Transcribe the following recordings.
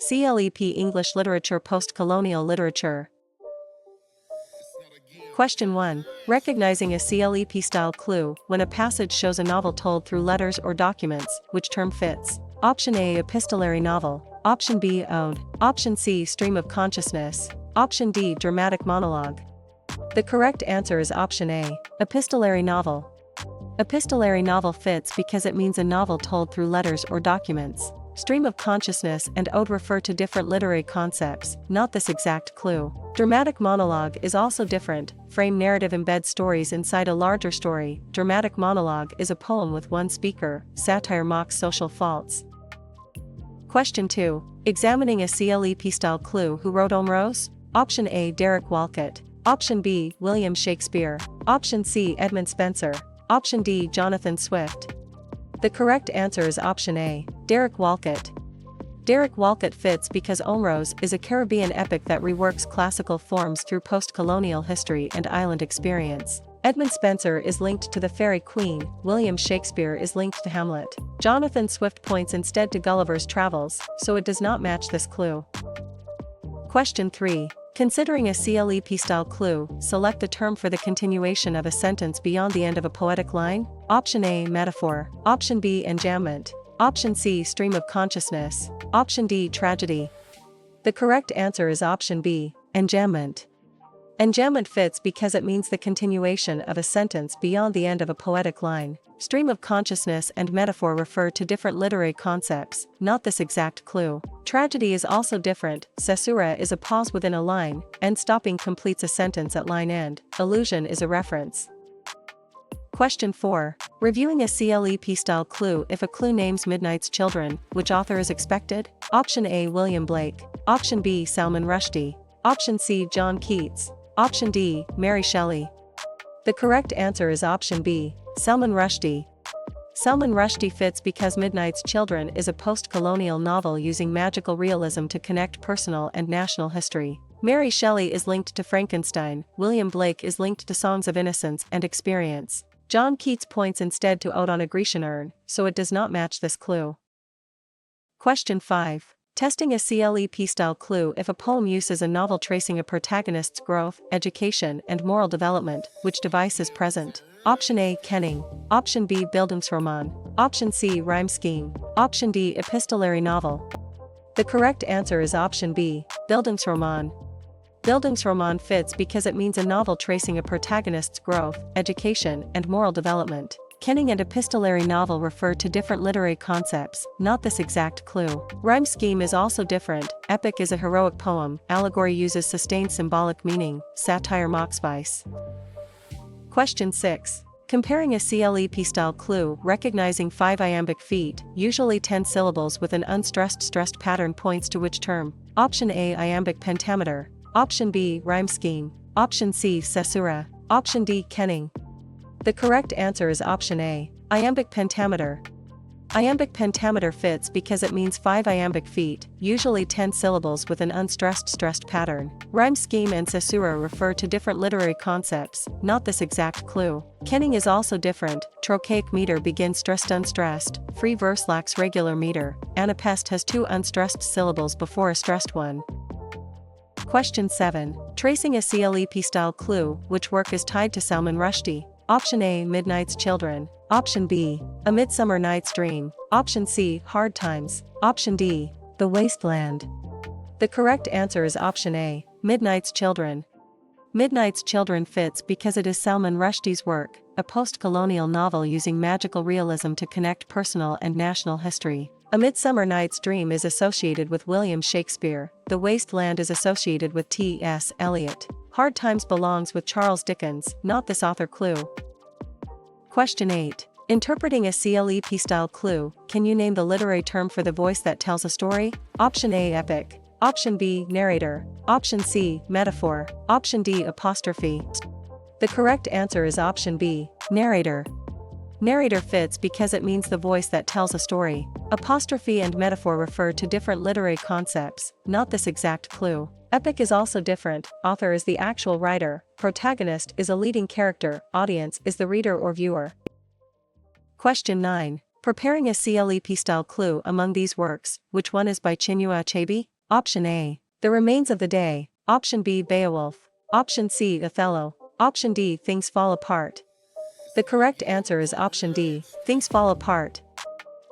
CLEP English Literature Postcolonial Literature. Question 1. Recognizing a CLEP style clue when a passage shows a novel told through letters or documents, which term fits? Option A. Epistolary novel. Option B. Ode. Option C. Stream of consciousness. Option D. Dramatic monologue. The correct answer is option A. Epistolary novel. Epistolary novel fits because it means a novel told through letters or documents. Stream of consciousness and ode refer to different literary concepts, not this exact clue. Dramatic monologue is also different. Frame narrative embeds stories inside a larger story. Dramatic monologue is a poem with one speaker. Satire mocks social faults. Question 2. Examining a CLEP style clue. Who wrote Rose? Option A. Derek Walcott. Option B. William Shakespeare. Option C. Edmund Spenser. Option D. Jonathan Swift. The correct answer is option A. Derek Walcott. Derek Walcott fits because Rose is a Caribbean epic that reworks classical forms through post-colonial history and island experience. Edmund Spenser is linked to the Fairy Queen. William Shakespeare is linked to Hamlet. Jonathan Swift points instead to Gulliver's Travels, so it does not match this clue. Question 3. Considering a CLEP-style clue, select a term for the continuation of a sentence beyond the end of a poetic line. Option A. Metaphor. Option B. Enjambment. Option C. Stream of consciousness. Option D. Tragedy. The correct answer is option B. Enjambment. Enjambment fits because it means the continuation of a sentence beyond the end of a poetic line. Stream of consciousness and metaphor refer to different literary concepts, not this exact clue. Tragedy is also different. Caesura is a pause within a line, and stopping completes a sentence at line end. Allusion is a reference. Question 4. Reviewing a CLEP-style clue. If a clue names Midnight's Children, which author is expected? Option A. William Blake. Option B. Salman Rushdie. Option C. John Keats. Option D. Mary Shelley. The correct answer is option B. Salman Rushdie. Salman Rushdie fits because Midnight's Children is a post-colonial novel using magical realism to connect personal and national history. Mary Shelley is linked to Frankenstein. William Blake is linked to Songs of Innocence and Experience. John Keats points instead to Ode on a Grecian Urn, so it does not match this clue. Question 5. Testing a CLEP-style clue. If a poem uses a novel tracing a protagonist's growth, education, and moral development, which device is present? Option A. Kenning. Option B. Bildungsroman. Option C. Rhyme scheme. Option D. Epistolary novel. The correct answer is option B. Bildungsroman. Bildungsroman fits because it means a novel tracing a protagonist's growth, education, and moral development. Kenning and epistolary novel refer to different literary concepts, not this exact clue. Rhyme scheme is also different. Epic is a heroic poem. Allegory uses sustained symbolic meaning. Satire mocks vice. Question 6. Comparing a CLEP-style clue. Recognizing 5 iambic feet, usually 10 syllables with an unstressed pattern points to which term? Option A. Iambic pentameter. Option B. Rhyme scheme. Option C. Caesura. Option D. Kenning. The correct answer is option A. Iambic pentameter. Iambic pentameter fits because it means 5 iambic feet, usually 10 syllables with an unstressed pattern. Rhyme scheme and caesura refer to different literary concepts, not this exact clue. Kenning is also different. Trochaic meter begins stressed unstressed. Free verse lacks regular meter. Anapest has 2 unstressed syllables before a stressed one. Question 7. Tracing a CLEP-style clue. Which work is tied to Salman Rushdie? Option A. Midnight's Children. Option B. A Midsummer Night's Dream. Option C. Hard Times. Option D. The Wasteland. The correct answer is option A. Midnight's Children. Midnight's Children fits because it is Salman Rushdie's work, a post-colonial novel using magical realism to connect personal and national history. A Midsummer Night's Dream is associated with William Shakespeare. The Wasteland is associated with T.S. Eliot. Hard Times belongs with Charles Dickens, not this author clue. Question 8. Interpreting a CLEP-style clue. Can you name the literary term for the voice that tells a story? Option A. Epic. Option B. Narrator. Option C. Metaphor. Option D. Apostrophe. The correct answer is option B. Narrator. Narrator fits because it means the voice that tells a story. Apostrophe and metaphor refer to different literary concepts, not this exact clue. Epic is also different. Author is the actual writer. Protagonist is a leading character. Audience is the reader or viewer. Question 9. Preparing a CLEP-style clue among these works, which one is by Chinua Achebe? Option A. The Remains of the Day. Option B. Beowulf. Option C. Othello. Option D. Things Fall Apart. The correct answer is option D. Things Fall Apart.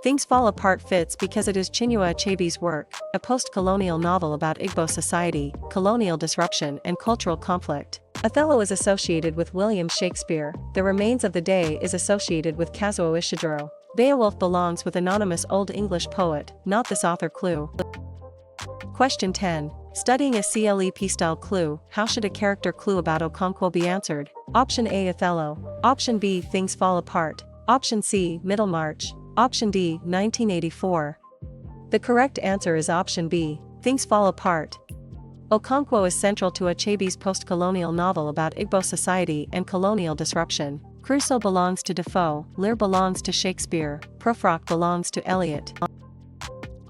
Things Fall Apart fits because it is Chinua Achebe's work, a post-colonial novel about Igbo society, colonial disruption and cultural conflict. Othello is associated with William Shakespeare. The Remains of the Day is associated with Kazuo Ishiguro. Beowulf belongs with anonymous Old English poet, not this author clue. Question 10. Studying a CLEP-style clue, how should a character clue about Okonkwo be answered? Option A. Othello. Option B. Things Fall Apart. Option C. Middlemarch. Option D. 1984. The correct answer is option B. Things Fall Apart. Okonkwo is central to Achebe's post-colonial novel about Igbo society and colonial disruption. Crusoe belongs to Defoe, Lear belongs to Shakespeare, Prufrock belongs to Eliot.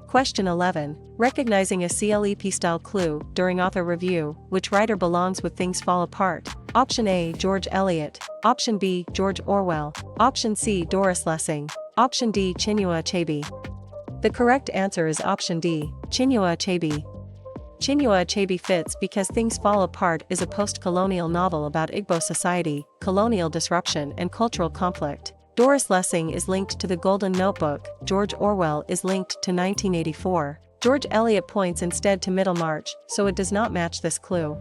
Question 11. Recognizing a CLEP-style clue, during author review, which writer belongs with Things Fall Apart? Option A. George Eliot. Option B. George Orwell. Option C. Doris Lessing. Option D. Chinua Achebe. The correct answer is option D. Chinua Achebe. Chinua Achebe fits because Things Fall Apart is a post-colonial novel about Igbo society, colonial disruption and cultural conflict. Doris Lessing is linked to The Golden Notebook, George Orwell is linked to 1984. George Eliot points instead to Middlemarch, so it does not match this clue.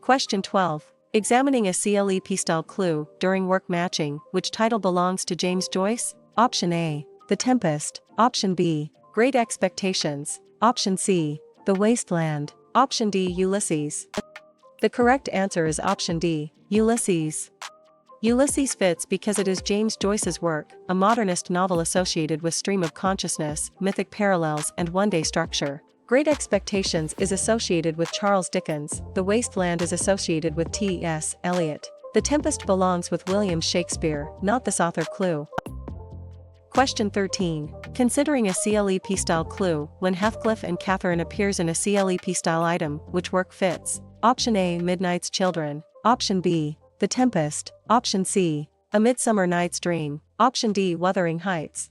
Question 12. Examining a CLEP-style clue, during work matching, which title belongs to James Joyce? Option A. The Tempest. Option B. Great Expectations. Option C. The Wasteland. Option D. Ulysses. The correct answer is option D. Ulysses. Ulysses fits because it is James Joyce's work, a modernist novel associated with stream of consciousness, mythic parallels and one-day structure. Great Expectations is associated with Charles Dickens, The Wasteland is associated with T.S. Eliot. The Tempest belongs with William Shakespeare, not this author clue. Question 13. Considering a CLEP-style clue, when Heathcliff and Catherine appears in a CLEP-style item, which work fits? Option A. Midnight's Children. Option B. The Tempest. Option C. A Midsummer Night's Dream. Option D. Wuthering Heights.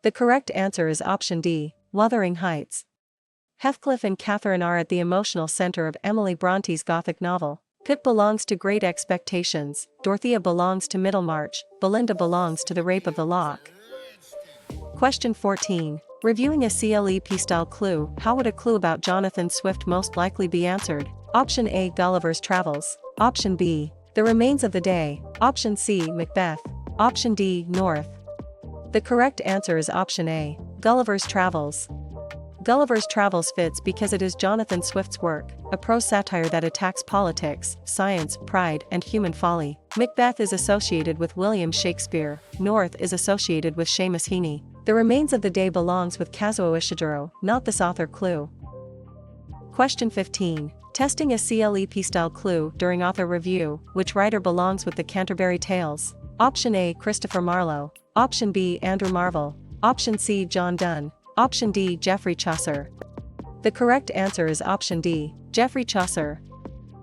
The correct answer is option D. Wuthering Heights. Heathcliff and Catherine are at the emotional center of Emily Bronte's Gothic novel. Pip belongs to Great Expectations, Dorothea belongs to Middlemarch, Belinda belongs to The Rape of the Lock. Question 14. Reviewing a CLEP-style clue, how would a clue about Jonathan Swift most likely be answered? Option A. Gulliver's Travels. Option B. The Remains of the Day. Option C. Macbeth. Option D. North. The correct answer is option A. Gulliver's Travels. Gulliver's Travels fits because it is Jonathan Swift's work, a prose satire that attacks politics, science, pride, and human folly. Macbeth is associated with William Shakespeare. North is associated with Seamus Heaney. The Remains of the Day belongs with Kazuo Ishiguro, not this author clue. Question 15. Testing a CLEP-style clue, during author review, which writer belongs with the Canterbury Tales? Option A. Christopher Marlowe. Option B. Andrew Marvell. Option C. John Donne. Option D. Geoffrey Chaucer. The correct answer is option D. Geoffrey Chaucer.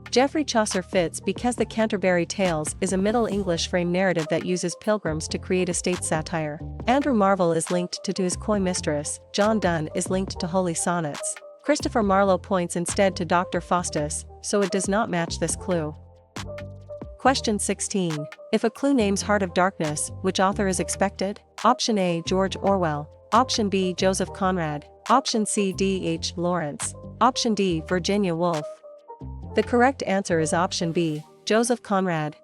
Geoffrey Chaucer fits because the Canterbury Tales is a Middle English frame narrative that uses pilgrims to create a state satire. Andrew Marvell is linked to his coy mistress. John Donne is linked to holy sonnets. Christopher Marlowe points instead to Dr. Faustus, so it does not match this clue. Question 16. If a clue names Heart of Darkness, which author is expected? Option A. George Orwell. Option B. Joseph Conrad. Option C. D.H. Lawrence. Option D. Virginia Woolf. The correct answer is option B. Joseph Conrad.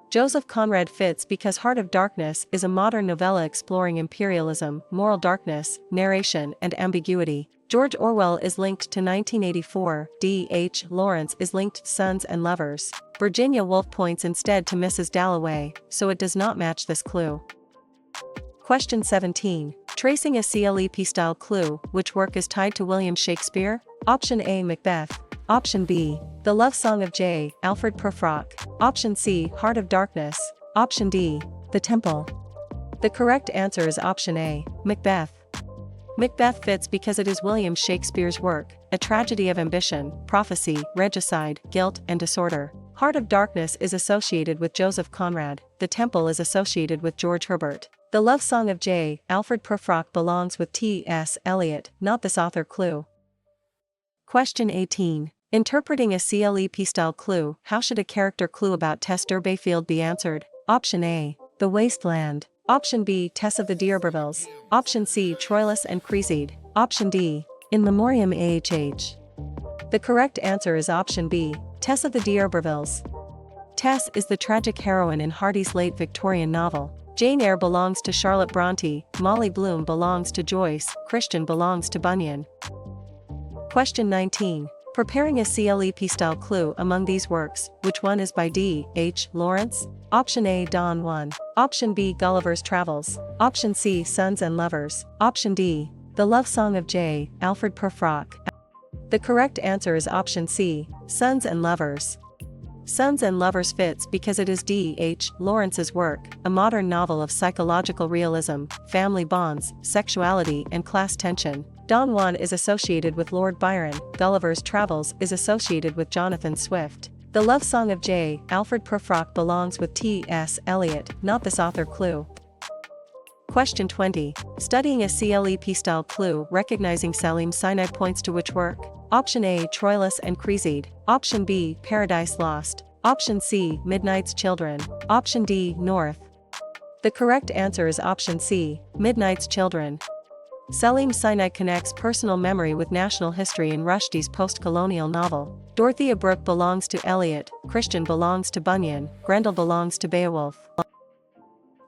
Joseph Conrad fits because Heart of Darkness is a modern novella exploring imperialism, moral darkness, narration, and ambiguity. George Orwell is linked to 1984, D.H. Lawrence is linked to Sons and Lovers. Virginia Woolf points instead to Mrs. Dalloway, so it does not match this clue. Question 17. Tracing a CLEP-style clue, which work is tied to William Shakespeare? Option A. Macbeth. Option B. The Love Song of J. Alfred Prufrock. Option C. Heart of Darkness. Option D. The Temple. The correct answer is option A. Macbeth. Macbeth fits because it is William Shakespeare's work, a tragedy of ambition, prophecy, regicide, guilt, and disorder. Heart of Darkness is associated with Joseph Conrad, The Temple is associated with George Herbert. The Love Song of J. Alfred Prufrock belongs with T.S. Eliot, not this author. Clue. Question 18. Interpreting a CLEP-style clue, how should a character clue about Tess Bayfield be answered? Option A. The Wasteland. Option B. Tess of the D'Urbervilles. Option C. Troilus and Cresside. Option D. In Memoriam AHH. The correct answer is option B. Tess of the D'Urbervilles. Tess is the tragic heroine in Hardy's late Victorian novel. Jane Eyre belongs to Charlotte Bronte, Molly Bloom belongs to Joyce, Christian belongs to Bunyan. Question 19. Preparing a CLEP-style clue among these works, which one is by D. H. Lawrence? Option A. Don Juan. Option B. Gulliver's Travels. Option C. Sons and Lovers. Option D. The Love Song of J. Alfred Prufrock. The correct answer is option C. Sons and Lovers. Sons and Lovers fits because it is D. H. Lawrence's work, a modern novel of psychological realism, family bonds, sexuality and class tension. Don Juan is associated with Lord Byron, Gulliver's Travels is associated with Jonathan Swift. The Love Song of J. Alfred Prufrock belongs with T.S. Eliot, not this author. Clue. Question 20. Studying a CLEP-style clue, recognizing Salim Sinai points to which work? Option A. Troilus and Cresside. Option B. Paradise Lost. Option C. Midnight's Children. Option D. North. The correct answer is option C. Midnight's Children. Salim Sinai connects personal memory with national history in Rushdie's Postcolonial novel. Dorothea Brooke belongs to Eliot, Christian belongs to Bunyan, Grendel belongs to Beowulf.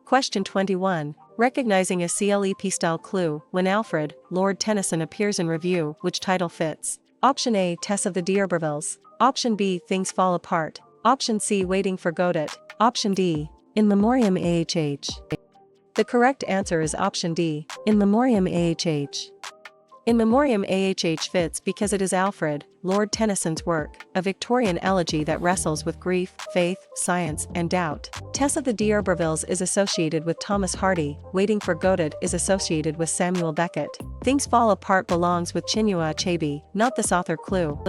Question 21. Recognizing a CLEP-style clue, when Alfred, Lord Tennyson appears in review, which title fits? Option A. Tess of the D'Urbervilles. Option B. Things Fall Apart. Option C. Waiting for Godot. Option D. In Memoriam AHH. The correct answer is option D. In Memoriam AHH. In Memoriam AHH fits because it is Alfred, Lord Tennyson's work, a Victorian elegy that wrestles with grief, faith, science, and doubt. Tess of the D'Urbervilles is associated with Thomas Hardy, Waiting for Godot is associated with Samuel Beckett. Things Fall Apart belongs with Chinua Achebe, not this author. Clue.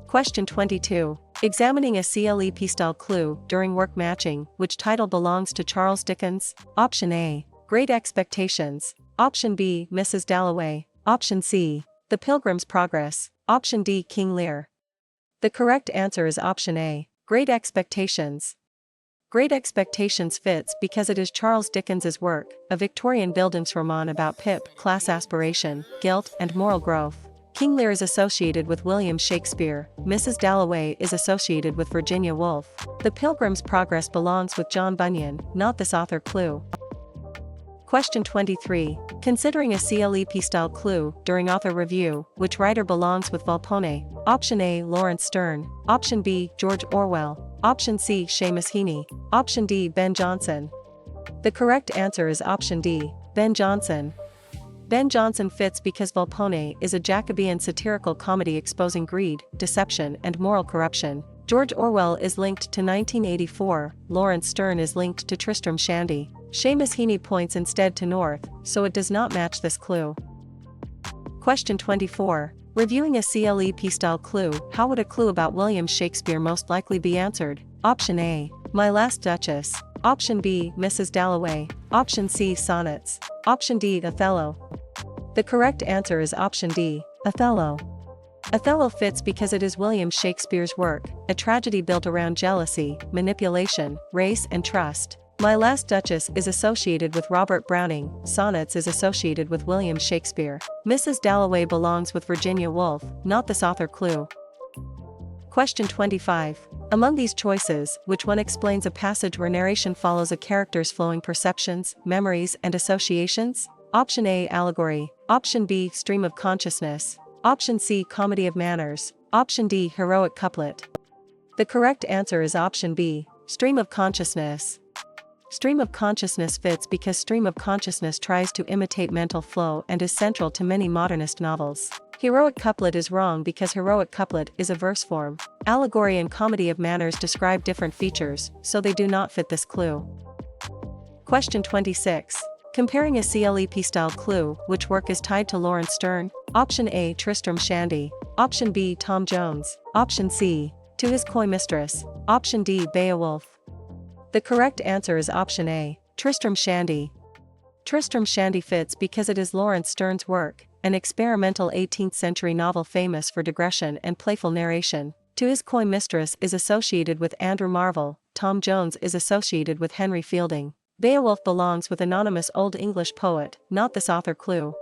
Question 22. Examining a CLEP-style clue, during work matching, which title belongs to Charles Dickens? Option A. Great Expectations. Option B. Mrs. Dalloway. Option C. The Pilgrim's Progress. Option D. King Lear. The correct answer is option A. Great Expectations. Great Expectations fits because it is Charles Dickens's work, a Victorian Bildungsroman about Pip, class aspiration, guilt, and moral growth. King Lear is associated with William Shakespeare, Mrs. Dalloway is associated with Virginia Woolf. The Pilgrim's Progress belongs with John Bunyan, not this author. Clue. Question 23. Considering a CLEP-style clue, during author review, which writer belongs with Volpone? Option A. Lawrence Sterne. Option B. George Orwell. Option C. Seamus Heaney. Option D. Ben Jonson. The correct answer is option D. Ben Jonson. Ben Jonson fits because Volpone is a Jacobean satirical comedy exposing greed, deception, and moral corruption. George Orwell is linked to 1984, Lawrence Sterne is linked to Tristram Shandy. Seamus Heaney points instead to North, so it does not match this clue. Question 24. Reviewing a CLEP-style clue, how would a clue about William Shakespeare most likely be answered? Option A. My Last Duchess. Option B. Mrs. Dalloway. Option C. Sonnets. Option D. Othello. The correct answer is option D. Othello. Othello fits because it is William Shakespeare's work, a tragedy built around jealousy, manipulation, race and trust. My Last Duchess is associated with Robert Browning, Sonnets is associated with William Shakespeare. Mrs. Dalloway belongs with Virginia Woolf, not this author. Clue. Question 25. Among these choices, which one explains a passage where narration follows a character's flowing perceptions, memories, and associations? Option A. Allegory. Option B. Stream of consciousness. Option C. Comedy of manners. Option D. Heroic couplet. The correct answer is option B. Stream of consciousness. Stream of consciousness fits because stream of consciousness tries to imitate mental flow and is central to many modernist novels. Heroic couplet is wrong because heroic couplet is a verse form. Allegory and comedy of manners describe different features, so they do not fit this clue. Question 26. Comparing a CLEP-style clue, which work is tied to Lawrence Sterne? Option A. Tristram Shandy. Option B. Tom Jones. Option C. To his coy mistress. Option D. Beowulf. The correct answer is option A. Tristram Shandy. Tristram Shandy fits because it is Lawrence Sterne's work, an experimental 18th century novel famous for digression and playful narration. To his coy mistress is associated with Andrew Marvell, Tom Jones is associated with Henry Fielding. Beowulf belongs with anonymous Old English poet, not this author clue.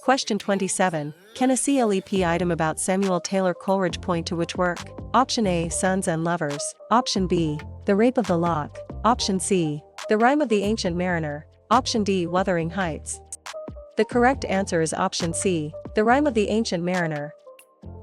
Question 27. Can a CLEP item about Samuel Taylor Coleridge point to which work? Option A. Sons and Lovers. Option B. The Rape of the Lock. Option C. The Rime of the Ancient Mariner. Option D. Wuthering Heights. The correct answer is option C. The Rime of the Ancient Mariner.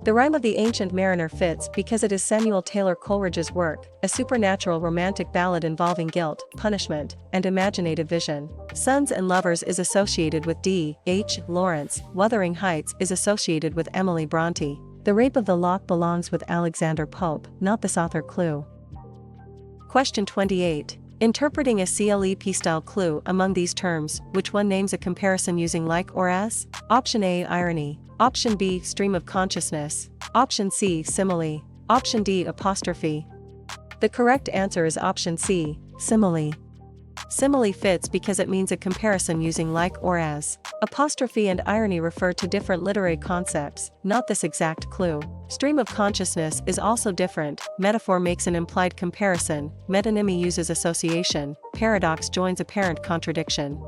The Rime of the Ancient Mariner fits because it is Samuel Taylor Coleridge's work, a supernatural romantic ballad involving guilt, punishment, and imaginative vision. Sons and Lovers is associated with D. H. Lawrence. Wuthering Heights is associated with Emily Bronte. The Rape of the Lock belongs with Alexander Pope, not this author clue. Question 28. Interpreting a CLEP-style clue among these terms, which one names a comparison using like or as? Option A. Irony. Option B. Stream of consciousness. Option C. Simile. Option D. Apostrophe. The correct answer is option C. Simile. Simile fits because it means a comparison using like or as. Apostrophe and irony refer to different literary concepts, not this exact clue. Stream of consciousness is also different. Metaphor makes an implied comparison. Metonymy uses association. Paradox joins apparent contradiction.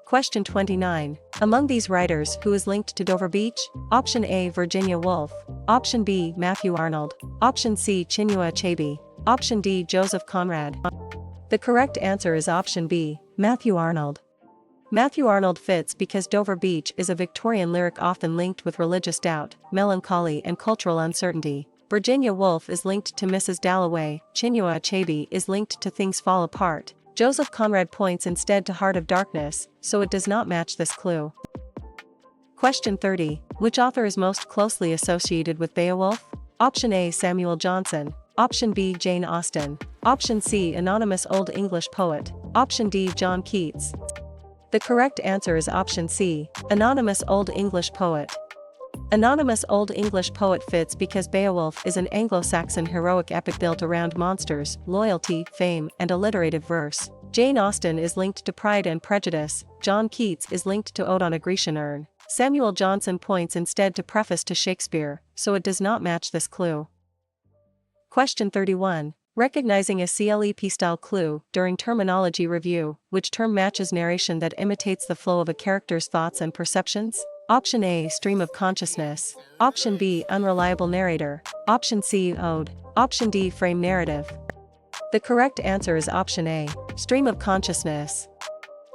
Question 29. Among these writers, who is linked to Dover Beach? Option A. Virginia Woolf. Option B. Matthew Arnold. Option C. Chinua Achebe. Option D. Joseph Conrad. The correct answer is option B. Matthew Arnold. Matthew Arnold fits because Dover Beach is a Victorian lyric often linked with religious doubt, melancholy and cultural uncertainty. Virginia Woolf is linked to Mrs. Dalloway. Chinua Achebe is linked to Things Fall Apart. Joseph Conrad points instead to Heart of Darkness, so it does not match this clue. Question 30. Which author is most closely associated with Beowulf? Option A. Samuel Johnson. Option B. Jane Austen. Option C. Anonymous Old English poet. Option D. John Keats. The correct answer is option C. Anonymous Old English poet. Anonymous Old English poet fits because Beowulf is an Anglo-Saxon heroic epic built around monsters, loyalty, fame, and alliterative verse. Jane Austen is linked to Pride and Prejudice. John Keats is linked to Ode on a Grecian Urn. Samuel Johnson points instead to Preface to Shakespeare, so it does not match this clue. Question 31. Recognizing a CLEP-style clue during terminology review, which term matches narration that imitates the flow of a character's thoughts and perceptions? Option A. Stream of consciousness. Option B. Unreliable narrator. Option C. Ode. Option D. Frame narrative. The correct answer is option A. Stream of consciousness.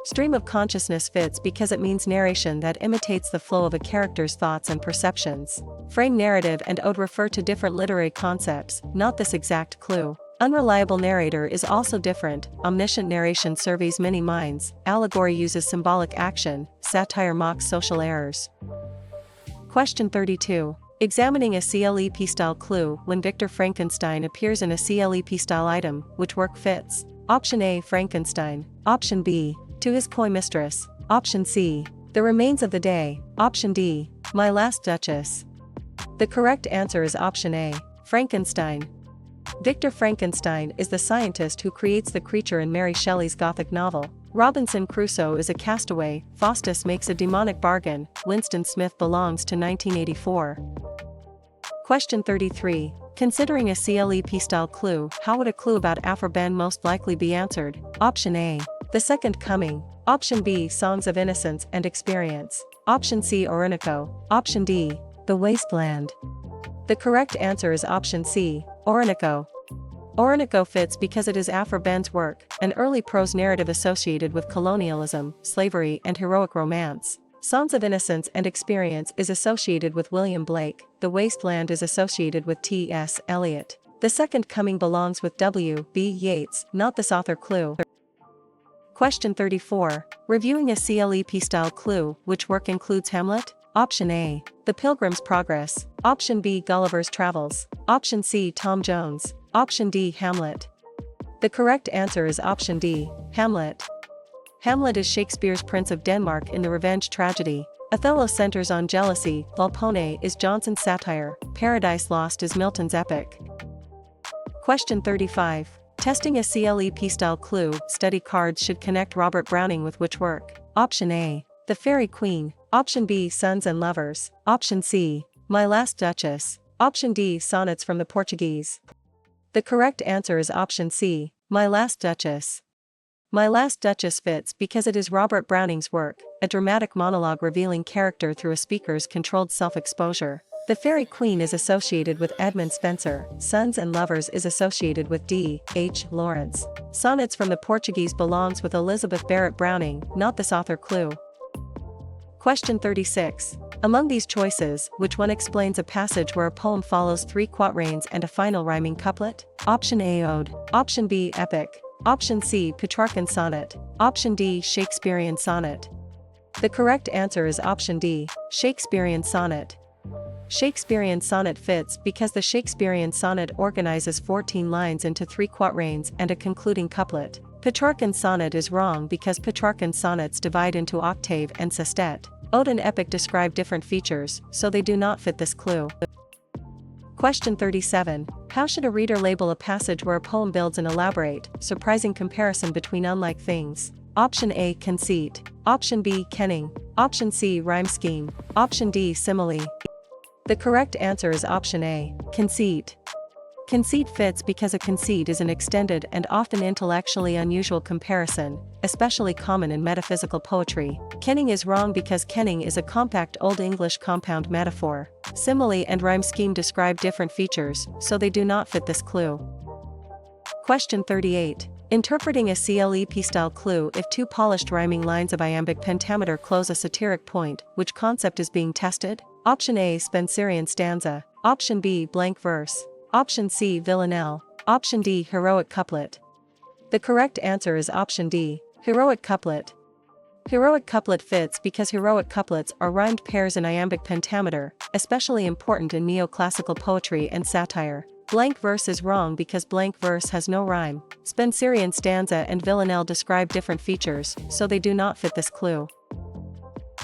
Stream of consciousness fits because it means narration that imitates the flow of a character's thoughts and perceptions. Frame narrative and ode refer to different literary concepts, not this exact clue. Unreliable narrator is also different. Omniscient narration surveys many minds. Allegory uses symbolic action. Satire mocks social errors. Question 32. Examining a CLEP-style clue when Victor Frankenstein appears in a CLEP-style item, which work fits? Option A. Frankenstein. Option B. To his coy mistress. Option C. The Remains of the Day. Option D. My Last Duchess. The correct answer is option A. Frankenstein. Victor Frankenstein is the scientist who creates the creature in Mary Shelley's Gothic novel. Robinson Crusoe is a castaway. Faustus makes a demonic bargain. Winston Smith belongs to 1984. Question 33. Considering a CLEP-style clue, how would a clue about Afro-Ben most likely be answered? Option A. The Second Coming. Option B. Songs of Innocence and Experience. Option C. Orinoco. Option D. The Wasteland. The correct answer is option C. Orinoco. Orinoco fits because it is Afro-Ben's work, an early prose narrative associated with colonialism, slavery, and heroic romance. Songs of Innocence and Experience is associated with William Blake. The Wasteland is associated with T.S. Eliot. The Second Coming belongs with W.B. Yeats, not this author clue. Question 34. Reviewing a CLEP-style clue, which work includes Hamlet? Option A. The Pilgrim's Progress. Option B. Gulliver's Travels. Option C. Tom Jones. Option D. Hamlet. The correct answer is option D. Hamlet. Hamlet is Shakespeare's Prince of Denmark in the revenge tragedy. Othello centers on jealousy, Volpone is Jonson's satire, Paradise Lost is Milton's epic. Question 35. Testing a CLEP style clue, study cards should connect Robert Browning with which work? Option A. The Fairy Queen. Option B. Sons and Lovers. Option C. My Last Duchess. Option D. Sonnets from the Portuguese. The correct answer is option C. My Last Duchess. My Last Duchess fits because it is Robert Browning's work, a dramatic monologue revealing character through a speaker's controlled self-exposure. The Fairy Queen is associated with Edmund Spenser, Sons and Lovers is associated with D. H. Lawrence. Sonnets from the Portuguese belongs with Elizabeth Barrett Browning, not this author clue. Question 36. Among these choices, which one explains a passage where a poem follows 3 quatrains and a final rhyming couplet? Option A. Ode. Option B. Epic. Option C. Petrarchan sonnet. Option D. Shakespearean sonnet. The correct answer is option D. Shakespearean sonnet. Shakespearean sonnet fits because the Shakespearean sonnet organizes 14 lines into 3 quatrains and a concluding couplet. Petrarchan sonnet is wrong because Petrarchan sonnets divide into octave and sestet. Ode and epic describe different features, so they do not fit this clue. Question 37. How should a reader label a passage where a poem builds an elaborate, surprising comparison between unlike things? Option A. Conceit. Option B. Kenning. Option C. Rhyme scheme. Option D. Simile. The correct answer is option A. Conceit. Conceit fits because a conceit is an extended and often intellectually unusual comparison, especially common in metaphysical poetry. Kenning is wrong because kenning is a compact Old English compound metaphor. Simile and rhyme scheme describe different features, so they do not fit this clue. Question 38. Interpreting a CLEP-style clue. If 2 polished rhyming lines of iambic pentameter close a satiric point, which concept is being tested? Option A. Spenserian stanza. Option B. Blank verse. Option C. Villanelle. Option D. Heroic couplet. The correct answer is option D. Heroic couplet. Heroic couplet fits because heroic couplets are rhymed pairs in iambic pentameter, especially important in neoclassical poetry and satire. Blank verse is wrong because blank verse has no rhyme. Spenserian stanza and villanelle describe different features, so they do not fit this clue.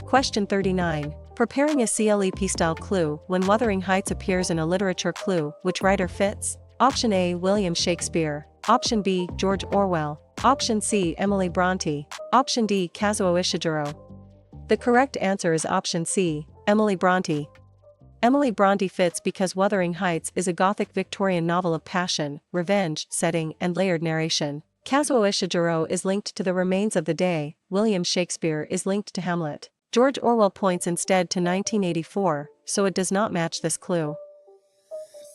Question 39. Preparing a CLEP-style clue. When Wuthering Heights appears in a literature clue, which writer fits? Option A. William Shakespeare. Option B. George Orwell. Option C. Emily Bronte. Option D. Kazuo Ishiguro. The correct answer is option C. Emily Bronte. Emily Bronte fits because Wuthering Heights is a Gothic Victorian novel of passion, revenge, setting, and layered narration. Kazuo Ishiguro is linked to The Remains of the Day. William Shakespeare is linked to Hamlet. George Orwell points instead to 1984, so it does not match this clue.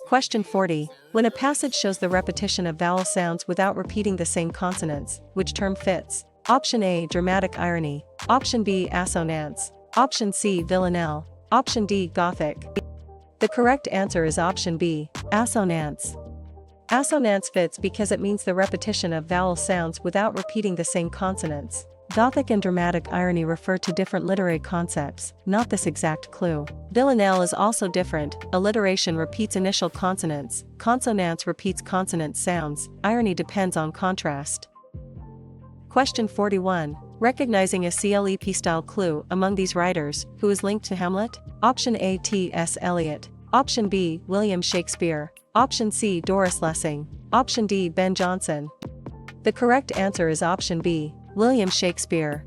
Question 40. When a passage shows the repetition of vowel sounds without repeating the same consonants, which term fits? Option A. Dramatic irony. Option B. Assonance. Option C. Villanelle. Option D. Gothic. The correct answer is option B. Assonance. Assonance fits because it means the repetition of vowel sounds without repeating the same consonants. Gothic and dramatic irony refer to different literary concepts, not this exact clue. Villanelle is also different. Alliteration repeats initial consonants, consonance repeats consonant sounds, irony depends on contrast. Question 41. Recognizing a CLEP-style clue among these writers, who is linked to Hamlet? Option A. T.S. Eliot. Option B. William Shakespeare. Option C. Doris Lessing. Option D. Ben Jonson. The correct answer is option B. William Shakespeare.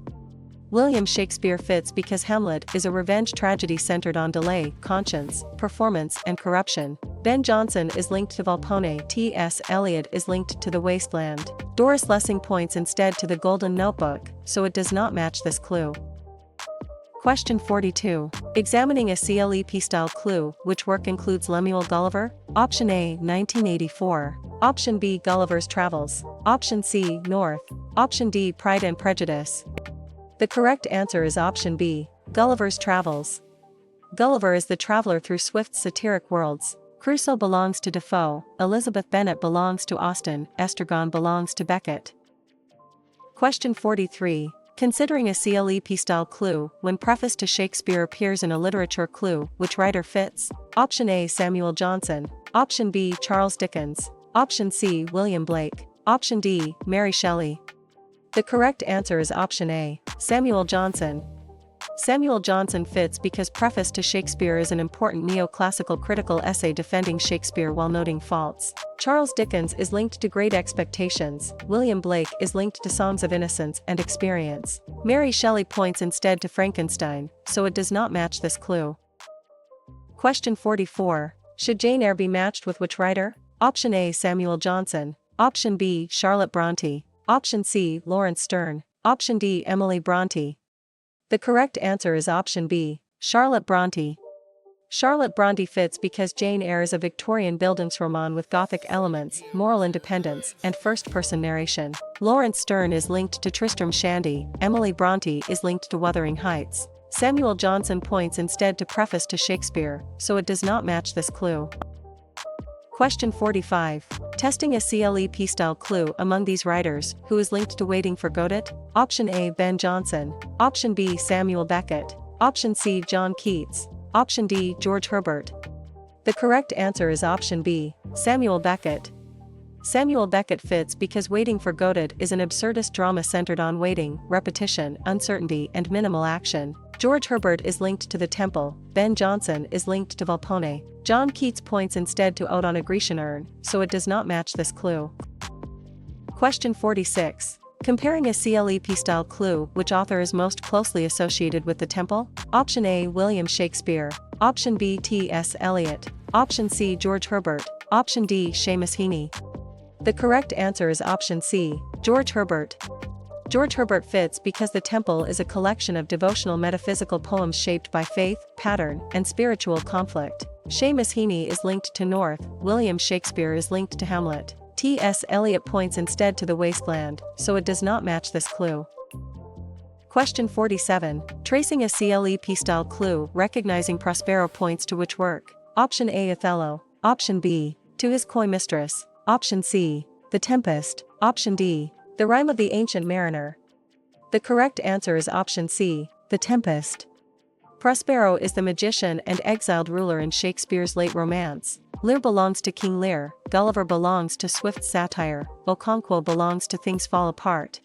William Shakespeare fits because Hamlet is a revenge tragedy centered on delay, conscience, performance, and corruption. Ben Jonson is linked to Volpone. T.S. Eliot is linked to The Waste Land. Doris Lessing points instead to The Golden Notebook, so it does not match this clue. Question 42. Examining a CLEP-style clue, which work includes Lemuel Gulliver? Option A. 1984. Option B. Gulliver's Travels. Option C. North. Option D. Pride and Prejudice. The correct answer is option B. Gulliver's Travels. Gulliver is the traveler through Swift's satiric worlds. Crusoe belongs to Defoe, Elizabeth Bennet belongs to Austen, Estragon belongs to Beckett. Question 43. Considering a CLEP-style clue, when preface to Shakespeare appears in a literature clue, which writer fits? Option A. Samuel Johnson. Option B. Charles Dickens. Option C. William Blake. Option D. Mary Shelley. The correct answer is option A. Samuel Johnson. Samuel Johnson fits because Preface to Shakespeare is an important neoclassical critical essay defending Shakespeare while noting faults. Charles Dickens is linked to Great Expectations. William Blake is linked to Songs of Innocence and Experience. Mary Shelley points instead to Frankenstein, so it does not match this clue. Question 44. Should Jane Eyre be matched with which writer? Option A. Samuel Johnson. Option B. Charlotte Brontë. Option C. Laurence Sterne. Option D. Emily Brontë. The correct answer is option B. Charlotte Brontë. Charlotte Brontë fits because Jane Eyre is a Victorian Bildungsroman with Gothic elements, moral independence, and first-person narration. Laurence Sterne is linked to Tristram Shandy. Emily Brontë is linked to Wuthering Heights. Samuel Johnson points instead to Preface to Shakespeare, so it does not match this clue. Question 45. Testing a CLEP-style clue among these writers, who is linked to Waiting for Godot? Option A. Ben Jonson. Option B. Samuel Beckett. Option C. John Keats. Option D. George Herbert. The correct answer is option B. Samuel Beckett. Samuel Beckett fits because Waiting for Godot is an absurdist drama centered on waiting, repetition, uncertainty, and minimal action. George Herbert is linked to The Temple. Ben Jonson is linked to Volpone. John Keats points instead to Ode on a Grecian Urn, so it does not match this clue. Question 46. Comparing a CLEP-style clue, which author is most closely associated with The Temple? Option A. William Shakespeare. Option B. T.S. Eliot. Option C. George Herbert. Option D. Seamus Heaney. The correct answer is option C. George Herbert. George Herbert fits because The Temple is a collection of devotional metaphysical poems shaped by faith, pattern, and spiritual conflict. Seamus Heaney is linked to North. William Shakespeare is linked to Hamlet. T.S. Eliot points instead to The Wasteland, so it does not match this clue. Question 47. Tracing a CLEP-style clue, recognizing Prospero points to which work? Option A. Othello. Option B. To His Coy Mistress. Option C. The Tempest. Option D. The Rime of the Ancient Mariner. The correct answer is option C. The Tempest. Prospero is the magician and exiled ruler in Shakespeare's late romance. Lear belongs to King Lear, Gulliver belongs to Swift's satire, Okonkwo belongs to Things Fall Apart.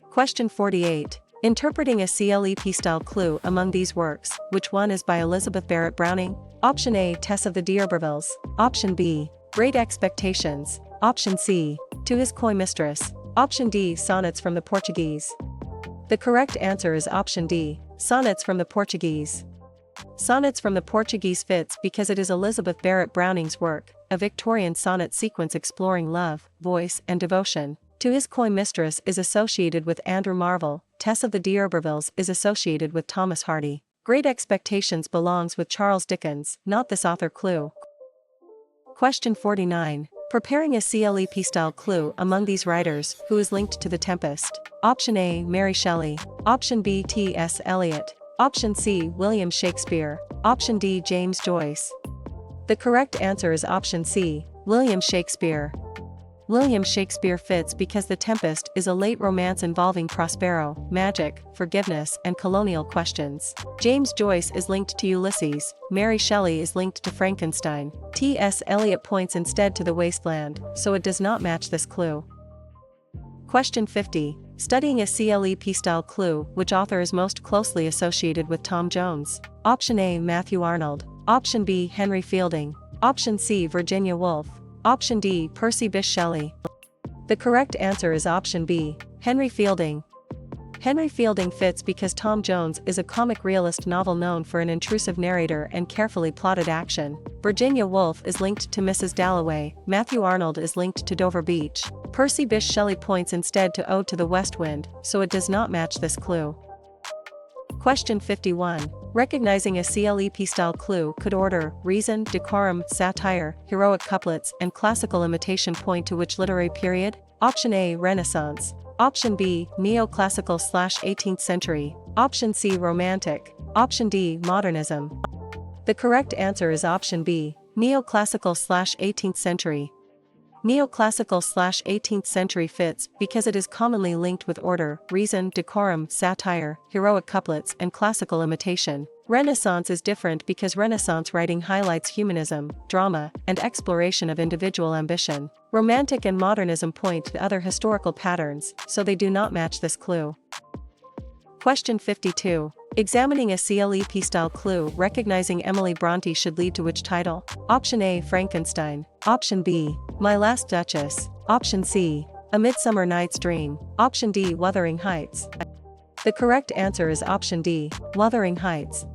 Question 48. Interpreting a CLEP-style clue among these works, which one is by Elizabeth Barrett Browning? Option A. Tess of the D'Urbervilles. Option B. Great Expectations. Option C. To His Coy Mistress. Option D. Sonnets from the Portuguese. The correct answer is option D. Sonnets from the Portuguese. Sonnets from the Portuguese fits because it is Elizabeth Barrett Browning's work, a Victorian sonnet sequence exploring love, voice, and devotion. To His Coy Mistress is associated with Andrew Marvell. Tess of the D'Urbervilles is associated with Thomas Hardy. Great Expectations belongs with Charles Dickens, not this author clue. Question 49. Preparing a CLEP-style clue among these writers, who is linked to The Tempest? Option A. Mary Shelley. Option B. T.S. Eliot. Option C. William Shakespeare. Option D. James Joyce. The correct answer is option C. William Shakespeare. William Shakespeare fits because The Tempest is a late romance involving Prospero, magic, forgiveness, and colonial questions. James Joyce is linked to Ulysses. Mary Shelley is linked to Frankenstein. T.S. Eliot points instead to The Wasteland, so it does not match this clue. Question 50. Studying a CLEP-style clue, which author is most closely associated with Tom Jones? Option A. Matthew Arnold. Option B. Henry Fielding. Option C. Virginia Woolf. Option D. Percy Bysshe Shelley. The correct answer is option B. Henry Fielding. Henry Fielding fits because Tom Jones is a comic realist novel known for an intrusive narrator and carefully plotted action. Virginia Woolf is linked to Mrs. Dalloway. Matthew Arnold is linked to Dover Beach. Percy Bysshe Shelley points instead to Ode to the West Wind, so it does not match this clue. Question 51. Recognizing a CLEP-style clue could order, reason, decorum, satire, heroic couplets, and classical imitation point to which literary period? Option A. Renaissance. Option B. Neoclassical/18th century. Option C. Romantic. Option D. Modernism. The correct answer is option B. Neoclassical/18th century. Neoclassical/18th century fits because it is commonly linked with order, reason, decorum, satire, heroic couplets, and classical imitation. Renaissance is different because Renaissance writing highlights humanism, drama, and exploration of individual ambition. Romantic and modernism point to other historical patterns, so they do not match this clue. Question 52. Examining a CLEP style clue recognizing Emily Bronte should lead to which title? Option A, Frankenstein. Option B, My Last Duchess. Option C, A Midsummer Night's Dream. Option D, Wuthering Heights. The correct answer is option D, Wuthering Heights.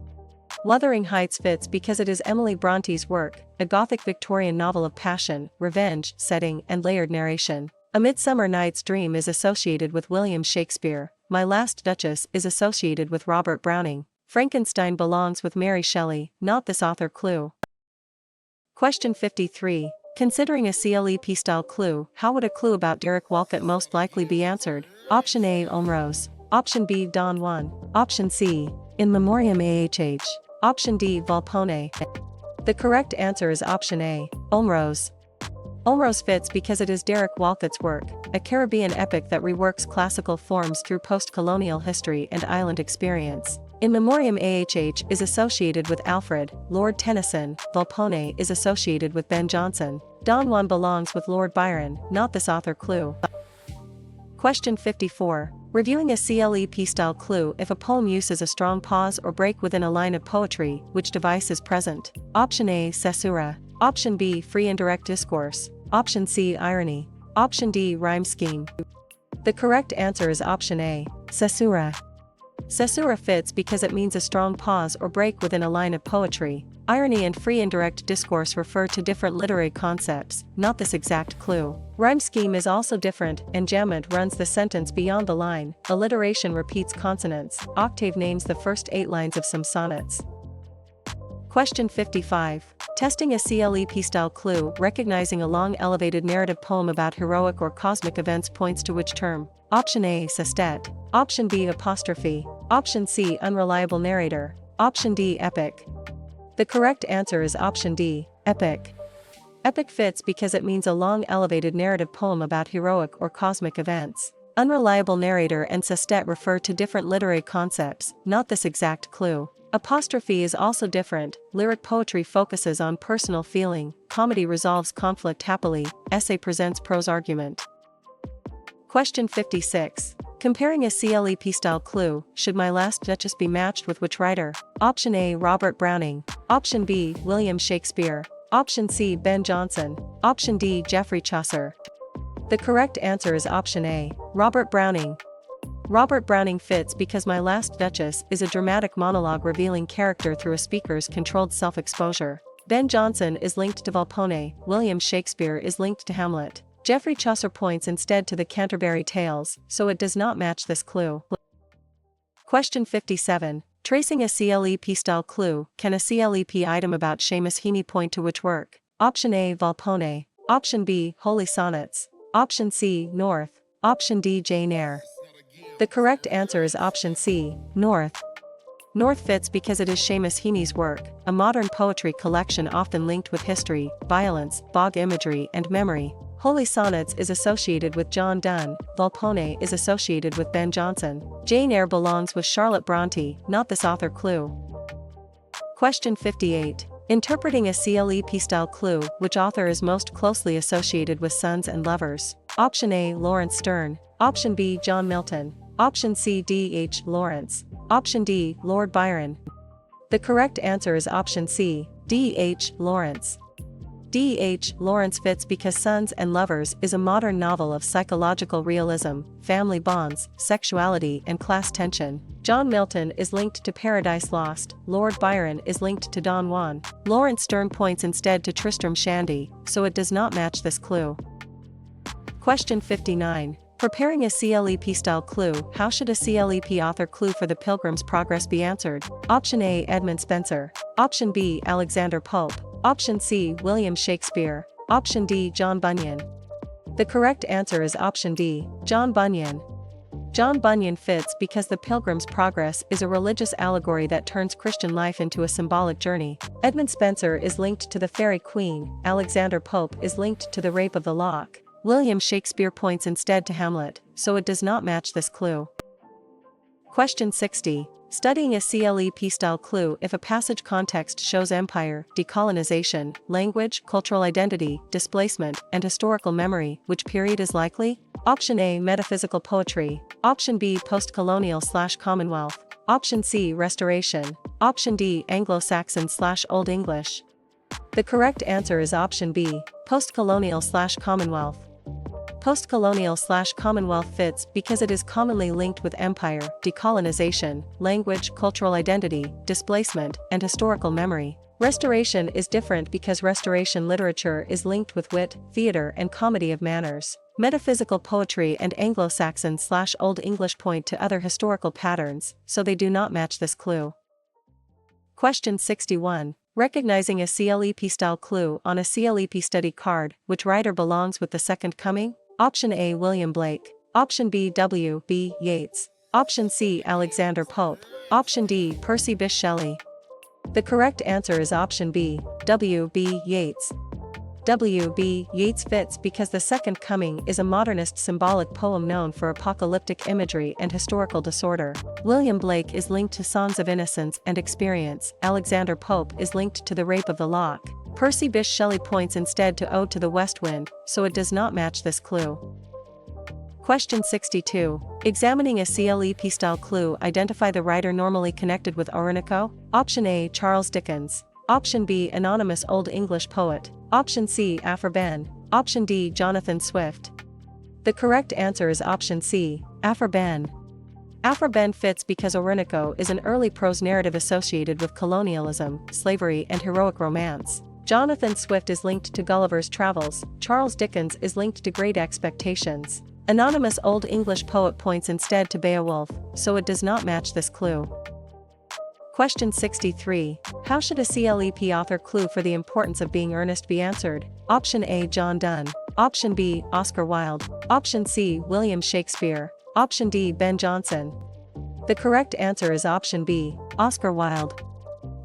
Wuthering Heights fits because it is Emily Bronte's work, a Gothic Victorian novel of passion, revenge, setting, and layered narration. A Midsummer Night's Dream is associated with William Shakespeare. My Last Duchess is associated with Robert Browning. Frankenstein belongs with Mary Shelley, not this author clue. Question 53. Considering a CLEP style clue, how would a clue about Derek Walcott most likely be answered? Option A, Ulmrose. Option B, Don Juan. Option C, In Memoriam AHH. Option D, Volpone. The correct answer is option A, Ulmrose. Ulmrose fits because it is Derek Walcott's work, a Caribbean epic that reworks classical forms through post-colonial history and island experience. In Memoriam AHH is associated with Alfred, Lord Tennyson. Volpone is associated with Ben Jonson. Don Juan belongs with Lord Byron, not this author clue. Question 54. Reviewing a CLEP style clue: if a poem uses a strong pause or break within a line of poetry, which device is present? Option A, caesura. Option B, free indirect discourse. Option C, irony. Option D, rhyme scheme. The correct answer is option A, caesura. Caesura fits because it means a strong pause or break within a line of poetry. Irony and free indirect discourse refer to different literary concepts, not this exact clue. Rhyme scheme is also different. Enjambment runs the sentence beyond the line. Alliteration repeats consonants. Octave names the first 8 lines of some sonnets. Question 55. Testing a CLEP style clue recognizing a long elevated narrative poem about heroic or cosmic events points to which term? Option A, sestet. Option B, apostrophe. Option C, unreliable narrator. Option D, epic. The correct answer is option D, epic. Epic fits because it means a long elevated narrative poem about heroic or cosmic events. Unreliable narrator and sestet refer to different literary concepts, not this exact clue. Apostrophe is also different. Lyric poetry focuses on personal feeling. Comedy resolves conflict happily. Essay presents prose argument. Question 56. Comparing a CLEP style clue, should My Last Duchess be matched with which writer? Option A, Robert Browning. Option B, William Shakespeare. Option C, Ben Jonson. Option D, Geoffrey Chaucer. The correct answer is option A, Robert Browning. Robert Browning fits because My Last Duchess is a dramatic monologue revealing character through a speaker's controlled self-exposure. Ben Jonson is linked to Volpone. William Shakespeare is linked to Hamlet. Geoffrey Chaucer points instead to the Canterbury Tales, so it does not match this clue. Question 57. Tracing a CLEP style clue, can a CLEP item about Seamus Heaney point to which work? Option A, Volpone. Option B, Holy Sonnets. Option C, North. Option D, Jane Eyre. The correct answer is option C, North. North fits because it is Seamus Heaney's work, a modern poetry collection often linked with history, violence, bog imagery, and memory. Holy Sonnets is associated with John Donne. Volpone is associated with Ben Jonson. Jane Eyre belongs with Charlotte Bronte, not this author clue. Question 58. Interpreting a CLEP style clue, which author is most closely associated with sons and lovers? Option A, Lawrence Sterne. Option B, John Milton. Option C, D.H. Lawrence. Option D, Lord Byron. The correct answer is option C, D.H. Lawrence. D.H. Lawrence fits because Sons and Lovers is a modern novel of psychological realism, family bonds, sexuality, and class tension. John Milton is linked to Paradise Lost. Lord Byron is linked to Don Juan. Lawrence Sterne points instead to Tristram Shandy, so it does not match this clue. Question 59. Preparing a CLEP style clue, how should a CLEP author clue for the Pilgrim's Progress be answered? Option A, Edmund Spenser. Option B, Alexander Pope. Option C, William Shakespeare. Option D, John Bunyan. The correct answer is option D, John Bunyan. John Bunyan fits because the Pilgrim's Progress is a religious allegory that turns Christian life into a symbolic journey. Edmund Spenser is linked to the Faerie Queen. Alexander Pope is linked to the Rape of the Lock. William Shakespeare points instead to Hamlet, so it does not match this clue. Question 60. Studying a CLEP style clue, if a passage context shows empire, decolonization, language, cultural identity, displacement, and historical memory, which period is likely? Option A, metaphysical poetry. Option B, postcolonial/Commonwealth. Option C, Restoration. Option D, Anglo-Saxon/Old English. The correct answer is option B, Postcolonial/Commonwealth. Postcolonial/Commonwealth fits because it is commonly linked with empire, decolonization, language, cultural identity, displacement, and historical memory. Restoration is different because Restoration literature is linked with wit, theater, and comedy of manners. Metaphysical poetry and Anglo-Saxon/Old English point to other historical patterns, so they do not match this clue. Question 61. Recognizing a CLEP-style clue on a CLEP study card, which writer belongs with the Second Coming? Option A, William Blake. Option B, W.B. Yeats. Option C, Alexander Pope. Option D, Percy Bysshe Shelley. The correct answer is option B, W.B. Yeats. W.B. Yeats fits because The Second Coming is a modernist symbolic poem known for apocalyptic imagery and historical disorder. William Blake is linked to songs of innocence and experience. Alexander Pope is linked to the Rape of the Lock. Percy Bysshe Shelley points instead to Ode to the West Wind, so it does not match this clue. Question 62. Examining a CLEP-style clue, identify the writer normally connected with Orinoco? Option A, Charles Dickens. Option B, anonymous Old English poet. Option C, Aphra Behn. Option D, Jonathan Swift. The correct answer is option C, Aphra Behn. Aphra Behn fits because Orinoco is an early prose narrative associated with colonialism, slavery, and heroic romance. Jonathan Swift is linked to Gulliver's Travels. Charles Dickens is linked to Great Expectations. Anonymous Old English poet points instead to Beowulf, so it does not match this clue. Question 63. How should a CLEP author clue for the importance of being earnest be answered? Option A, John Donne. Option B, Oscar Wilde. Option C, William Shakespeare. Option D, Ben Jonson. The correct answer is option B, Oscar Wilde.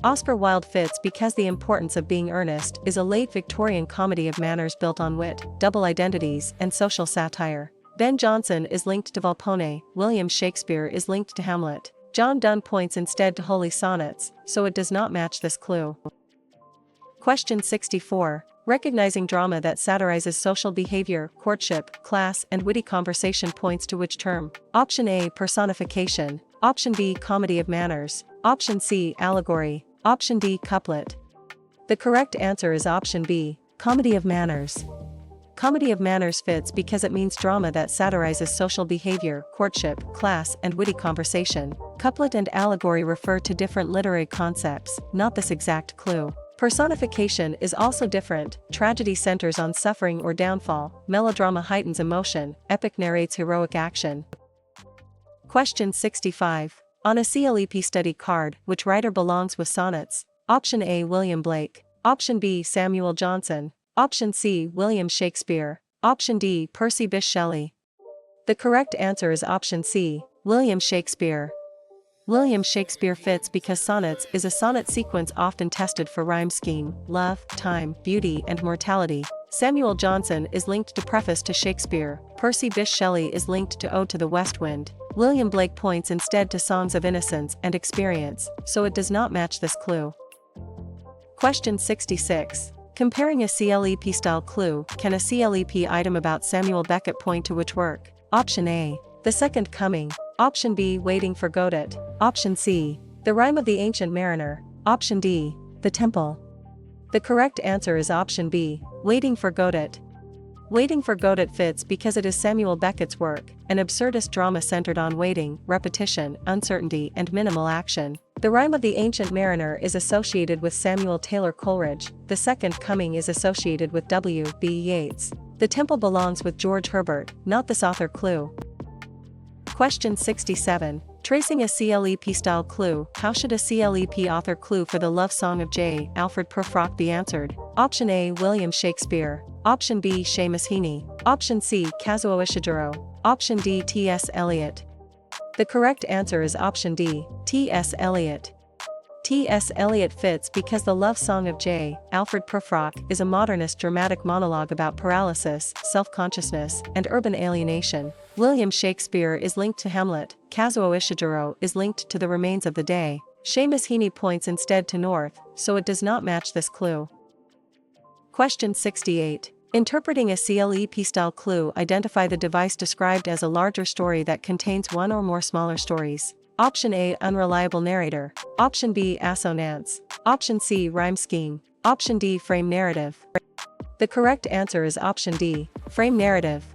Oscar Wilde fits because The Importance of Being Earnest is a late Victorian comedy of manners built on wit, double identities, and social satire. Ben Jonson is linked to Volpone. William Shakespeare is linked to Hamlet. John Donne points instead to Holy Sonnets, so it does not match this clue. Question 64. Recognizing drama that satirizes social behavior, courtship, class, and witty conversation points to which term? Option A, personification. Option B, comedy of manners. Option C, allegory. Option D, couplet. The correct answer is option B, comedy of manners. Comedy of manners fits because it means drama that satirizes social behavior, courtship, class, and witty conversation. Couplet and allegory refer to different literary concepts, not this exact clue. Personification is also different. Tragedy centers on suffering or downfall, melodrama heightens emotion, epic narrates heroic action. Question 65. On a CLEP study card, which writer belongs with sonnets? Option A, William Blake. Option B, Samuel Johnson. Option C, William Shakespeare. Option D, Percy Bysshe Shelley. The correct answer is option C, William Shakespeare. William Shakespeare fits because sonnets is a sonnet sequence often tested for rhyme scheme, love, time, beauty, and mortality. Samuel Johnson is linked to Preface to Shakespeare. Percy Bysshe Shelley is linked to Ode to the West Wind. William Blake points instead to Songs of Innocence and Experience, so it does not match this clue. Question 66. Comparing a CLEP-style clue, can a CLEP item about Samuel Beckett point to which work? Option A, The Second Coming. Option B, Waiting for Godot. Option C, The Rime of the Ancient Mariner. Option D, The Temple. The correct answer is option B, Waiting for Godot. Waiting for Godot fits because it is Samuel Beckett's work, an absurdist drama centered on waiting, repetition, uncertainty, and minimal action. The Rime of the Ancient Mariner is associated with Samuel Taylor Coleridge. The Second Coming is associated with W.B. Yeats. The Temple belongs with George Herbert, not this author clue. Question 67. Tracing a CLEP-style clue, how should a CLEP author clue for the love song of J. Alfred Prufrock be answered? Option A, William Shakespeare. Option B, Seamus Heaney. Option C, Kazuo Ishiguro. Option D, T.S. Eliot. The correct answer is option D, T.S. Eliot. T.S. Eliot fits because the love song of J. Alfred Prufrock is a modernist dramatic monologue about paralysis, self-consciousness, and urban alienation. William Shakespeare is linked to Hamlet. Kazuo Ishiguro is linked to The Remains of the Day. Seamus Heaney points instead to North, so it does not match this clue. Question 68. Interpreting a CLEP-style clue, identify the device described as a larger story that contains one or more smaller stories. Option A, unreliable narrator. Option B, assonance. Option C, rhyme scheme. Option D, frame narrative. The correct answer is option D, frame narrative.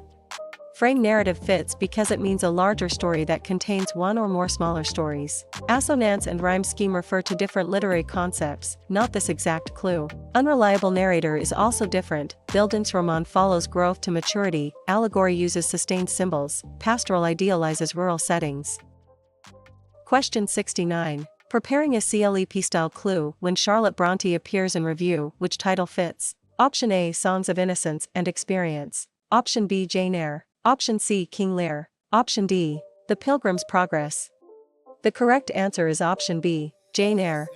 Frame narrative fits because it means a larger story that contains one or more smaller stories. Assonance and rhyme scheme refer to different literary concepts, not this exact clue. Unreliable narrator is also different. Bildungsroman follows growth to maturity, allegory uses sustained symbols, pastoral idealizes rural settings. Question 69. Preparing a CLEP-style clue when Charlotte Brontë appears in review, which title fits? Option A, Songs of Innocence and Experience. Option B, Jane Eyre. Option C, King Lear. Option D, The Pilgrim's Progress. The correct answer is option B, Jane Eyre.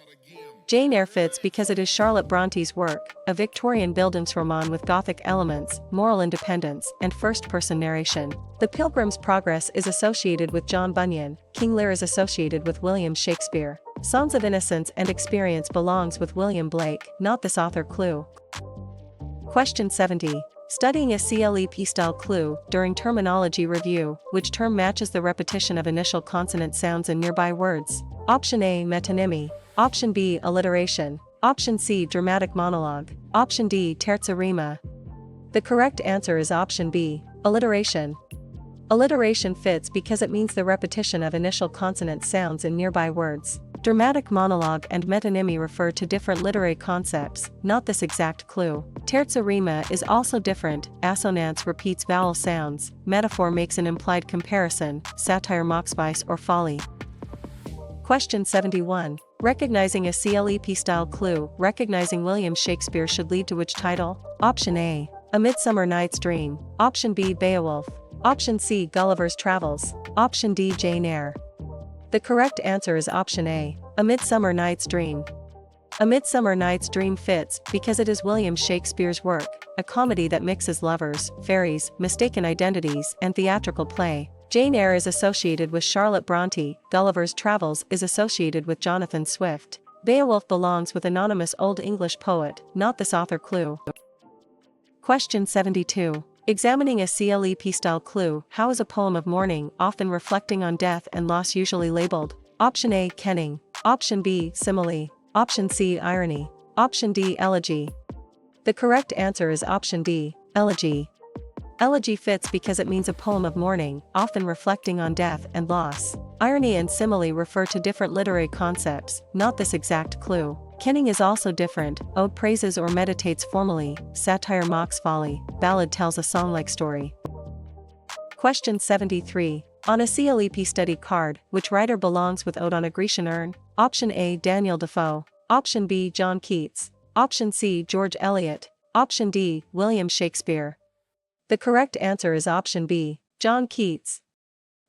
Jane Eyre fits because it is Charlotte Brontë's work, a Victorian Bildungsroman with Gothic elements, moral independence, and first-person narration. The Pilgrim's Progress is associated with John Bunyan, King Lear is associated with William Shakespeare. Songs of Innocence and Experience belongs with William Blake, not this author clue. Question 70. Studying a CLEP-style clue during terminology review, which term matches the repetition of initial consonant sounds in nearby words? Option A, metonymy. Option B, alliteration. Option C, dramatic monologue. Option D, terza rima. The correct answer is option B, alliteration. Alliteration fits because it means the repetition of initial consonant sounds in nearby words. Dramatic monologue and metonymy refer to different literary concepts, not this exact clue. Terza rima is also different. Assonance repeats vowel sounds. Metaphor makes an implied comparison. Satire mocks vice or folly. Question 71. Recognizing a CLEP-style clue, recognizing William Shakespeare should lead to which title? Option A, A Midsummer Night's Dream. Option B, Beowulf. Option C, Gulliver's Travels. Option D, Jane Eyre. The correct answer is option A, A Midsummer Night's Dream. A Midsummer Night's Dream fits because it is William Shakespeare's work, a comedy that mixes lovers, fairies, mistaken identities, and theatrical play. Jane Eyre is associated with Charlotte Brontë, Gulliver's Travels is associated with Jonathan Swift. Beowulf belongs with anonymous Old English poet, not this author clue. Question 72. Examining a CLEP-style clue, how is a poem of mourning, often reflecting on death and loss, usually labeled? Option A, kenning. Option B, simile. Option C, irony. Option D, elegy. The correct answer is option D, elegy. Elegy fits because it means a poem of mourning, often reflecting on death and loss. Irony and simile refer to different literary concepts, not this exact clue. Kenning is also different. Ode praises or meditates formally. Satire mocks folly. Ballad tells a song-like story. Question 73. On a CLEP study card, which writer belongs with Ode on a Grecian Urn? Option A, Daniel Defoe. Option B, John Keats. Option C, George Eliot. Option D, William Shakespeare. The correct answer is option B, John Keats.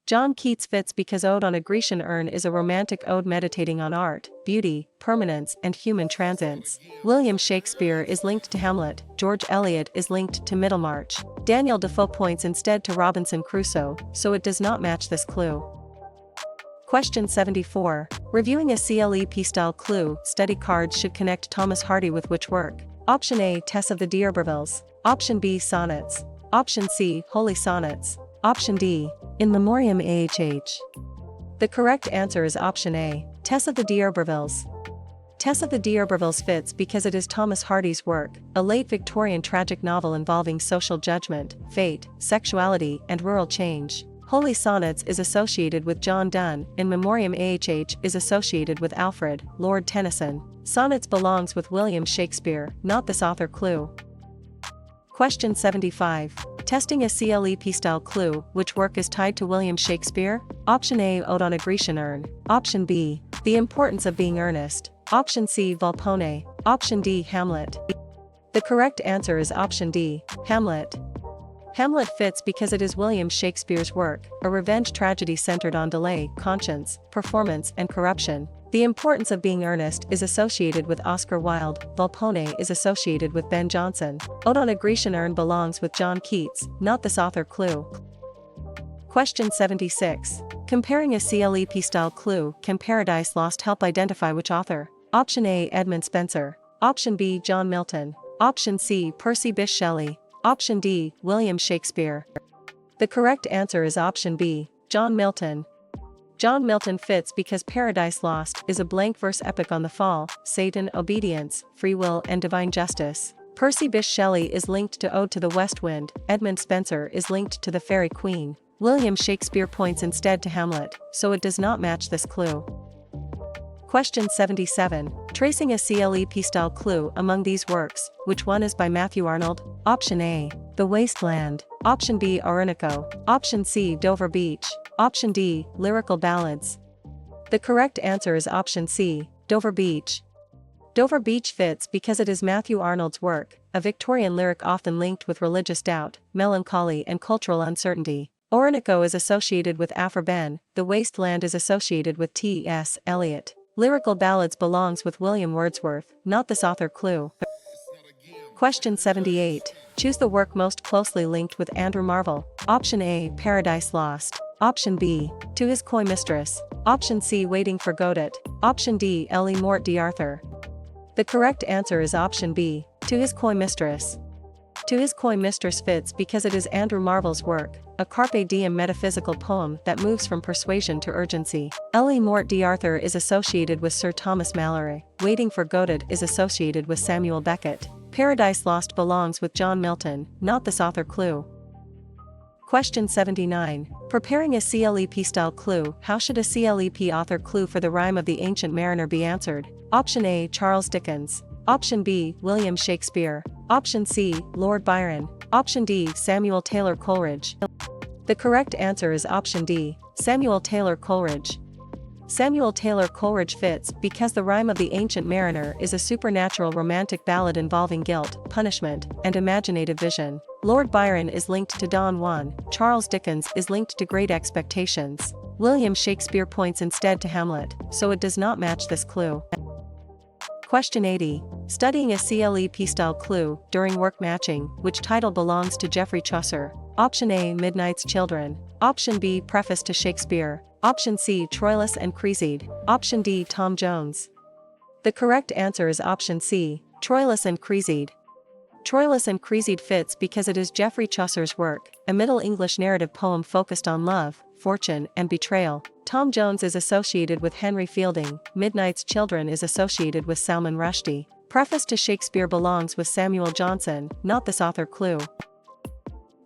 John Keats fits because Ode on a Grecian Urn is a romantic ode meditating on art, beauty, permanence, and human transience. William Shakespeare is linked to Hamlet. George Eliot is linked to Middlemarch. Daniel Defoe points instead to Robinson Crusoe, so it does not match this clue. Question 74. Reviewing a CLEP-style clue, study cards should connect Thomas Hardy with which work? Option A, Tess of the D'Urbervilles. Option B, Sonnets. Option C, Holy Sonnets. Option D, In Memoriam AHH. The correct answer is option A, Tess of the D'Urbervilles. Tess of the D'Urbervilles fits because it is Thomas Hardy's work, a late Victorian tragic novel involving social judgment, fate, sexuality, and rural change. Holy Sonnets is associated with John Donne. In Memoriam AHH is associated with Alfred, Lord Tennyson. Sonnets belongs with William Shakespeare, not this author clue. Question 75. Testing a CLEP-style clue, which work is tied to William Shakespeare? Option A, Ode on a Grecian Urn. Option B, The Importance of Being Earnest. Option C, Volpone. Option D, Hamlet. The correct answer is option D, Hamlet. Hamlet fits because it is William Shakespeare's work, a revenge tragedy centered on delay, conscience, performance, and corruption. The Importance of Being Earnest is associated with Oscar Wilde. Volpone is associated with Ben Jonson. Ode on a Grecian Urn belongs with John Keats, not this author clue. Question 76. Comparing a CLEP-style clue, can Paradise Lost help identify which author? Option A, Edmund Spenser. Option B, John Milton. Option C, Percy Bysshe Shelley. Option D, William Shakespeare. The correct answer is option B, John Milton. John Milton fits because Paradise Lost is a blank verse epic on the fall, Satan, obedience, free will and divine justice. Percy Bysshe Shelley is linked to Ode to the West Wind, Edmund Spenser is linked to the Faerie Queen. William Shakespeare points instead to Hamlet, so it does not match this clue. Question 77. Tracing a CLEP-style clue among these works, which one is by Matthew Arnold? Option A. The Wasteland. Option B. Orinoco. Option C. Dover Beach. Option D. Lyrical Ballads. The correct answer is option C. Dover Beach. Dover Beach fits because it is Matthew Arnold's work, a Victorian lyric often linked with religious doubt, melancholy and cultural uncertainty. Orinoco is associated with Aphra Behn, The Wasteland is associated with T.S. Eliot. Lyrical Ballads belongs with William Wordsworth, not this author clue. Question 78. Choose the work most closely linked with Andrew Marvell. Option A. Paradise Lost. Option B. To His Coy Mistress. Option C. Waiting for Godot. Option D. Ellie Mort d'Arthur. The correct answer is option B. To His Coy Mistress. To His Coy Mistress fits because it is Andrew Marvell's work, a carpe diem metaphysical poem that moves from persuasion to urgency. Ellie Mort d'Arthur is associated with Sir Thomas Malory. Waiting for Godot is associated with Samuel Beckett. Paradise Lost belongs with John Milton, not this author clue. Question 79. Preparing a CLEP-style clue, how should a CLEP author clue for the rhyme of the Ancient Mariner be answered? Option A. Charles Dickens. Option B. William Shakespeare. Option C. Lord Byron. Option D. Samuel Taylor Coleridge. The correct answer is option D. Samuel Taylor Coleridge. Samuel Taylor Coleridge fits because the rhyme of the Ancient Mariner is a supernatural romantic ballad involving guilt, punishment, and imaginative vision. Lord Byron is linked to Don Juan, Charles Dickens is linked to Great Expectations. William Shakespeare points instead to Hamlet, so it does not match this clue. Question 80. Studying a CLEP-style clue during work matching, which title belongs to Geoffrey Chaucer? Option A. Midnight's Children. Option B. Preface to Shakespeare. Option C. Troilus and Cresside. Option D. Tom Jones. The correct answer is option C. Troilus and Cresside. Troilus and Cresside fits because it is Geoffrey Chaucer's work, a Middle English narrative poem focused on love, fortune, and betrayal. Tom Jones is associated with Henry Fielding. Midnight's Children is associated with Salman Rushdie. Preface to Shakespeare belongs with Samuel Johnson, not this author clue.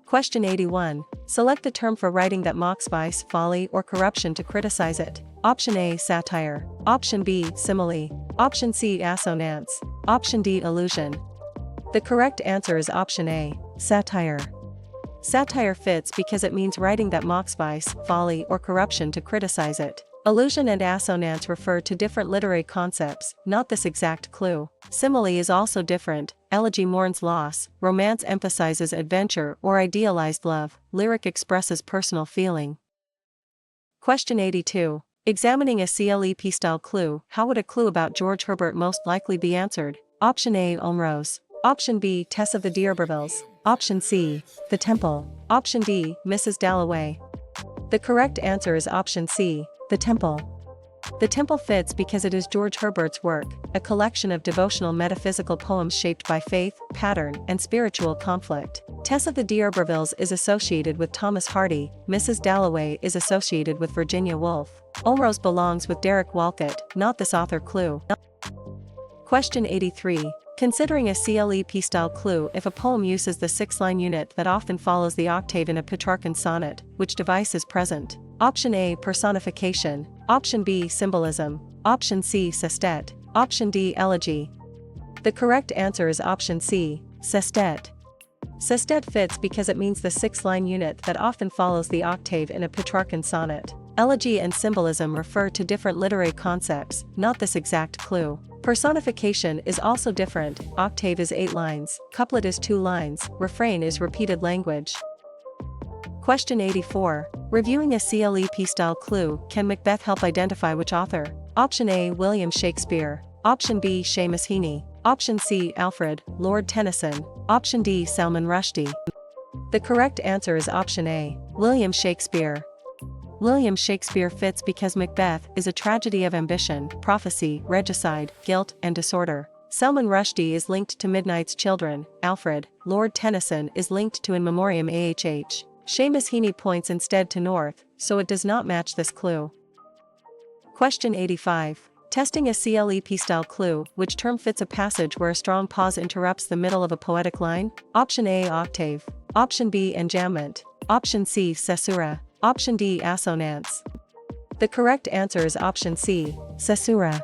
Question 81. Select the term for writing that mocks vice, folly, or corruption to criticize it. Option A. Satire. Option B. Simile. Option C. Assonance. Option D. Allusion. The correct answer is option A. Satire. Satire fits because it means writing that mocks vice, folly, or corruption to criticize it. Allusion and assonance refer to different literary concepts, not this exact clue. Simile is also different. Elegy mourns loss, romance emphasizes adventure or idealized love, lyric expresses personal feeling. Question 82. Examining a CLEP-style clue, how would a clue about George Herbert most likely be answered? Option A. Omrose. Option B. Tess of the D'Urbervilles. Option C. The Temple. Option D. Mrs. Dalloway. The correct answer is option C. The Temple. The Temple fits because it is George Herbert's work, a collection of devotional metaphysical poems shaped by faith, pattern, and spiritual conflict. Tess of the D'Urbervilles is associated with Thomas Hardy, Mrs. Dalloway is associated with Virginia Woolf. Omrose belongs with Derek Walcott, not this author clue. Question 83. Considering a CLEP-style clue, if a poem uses the 6-line unit that often follows the octave in a Petrarchan sonnet, which device is present? Option A. Personification. Option B. Symbolism. Option C. Sestet. Option D. Elegy. The correct answer is option C. Sestet. Sestet fits because it means the 6-line unit that often follows the octave in a Petrarchan sonnet. Elegy and symbolism refer to different literary concepts, not this exact clue. Personification is also different. Octave is 8 lines, couplet is 2 lines, refrain is repeated language. Question 84. Reviewing a CLEP-style clue, can Macbeth help identify which author? Option A. William Shakespeare. Option B. Seamus Heaney. Option C. Alfred, Lord Tennyson. Option D. Salman Rushdie. The correct answer is option A. William Shakespeare. William Shakespeare fits because Macbeth is a tragedy of ambition, prophecy, regicide, guilt, and disorder. Salman Rushdie is linked to Midnight's Children. Alfred, Lord Tennyson is linked to In Memoriam AHH. Seamus Heaney points instead to North, so it does not match this clue. Question 85. Testing a CLEP style clue, which term fits a passage where a strong pause interrupts the middle of a poetic line? Option A, octave. Option B, enjambment. Option C, caesura. Option D, assonance. The correct answer is option C, caesura.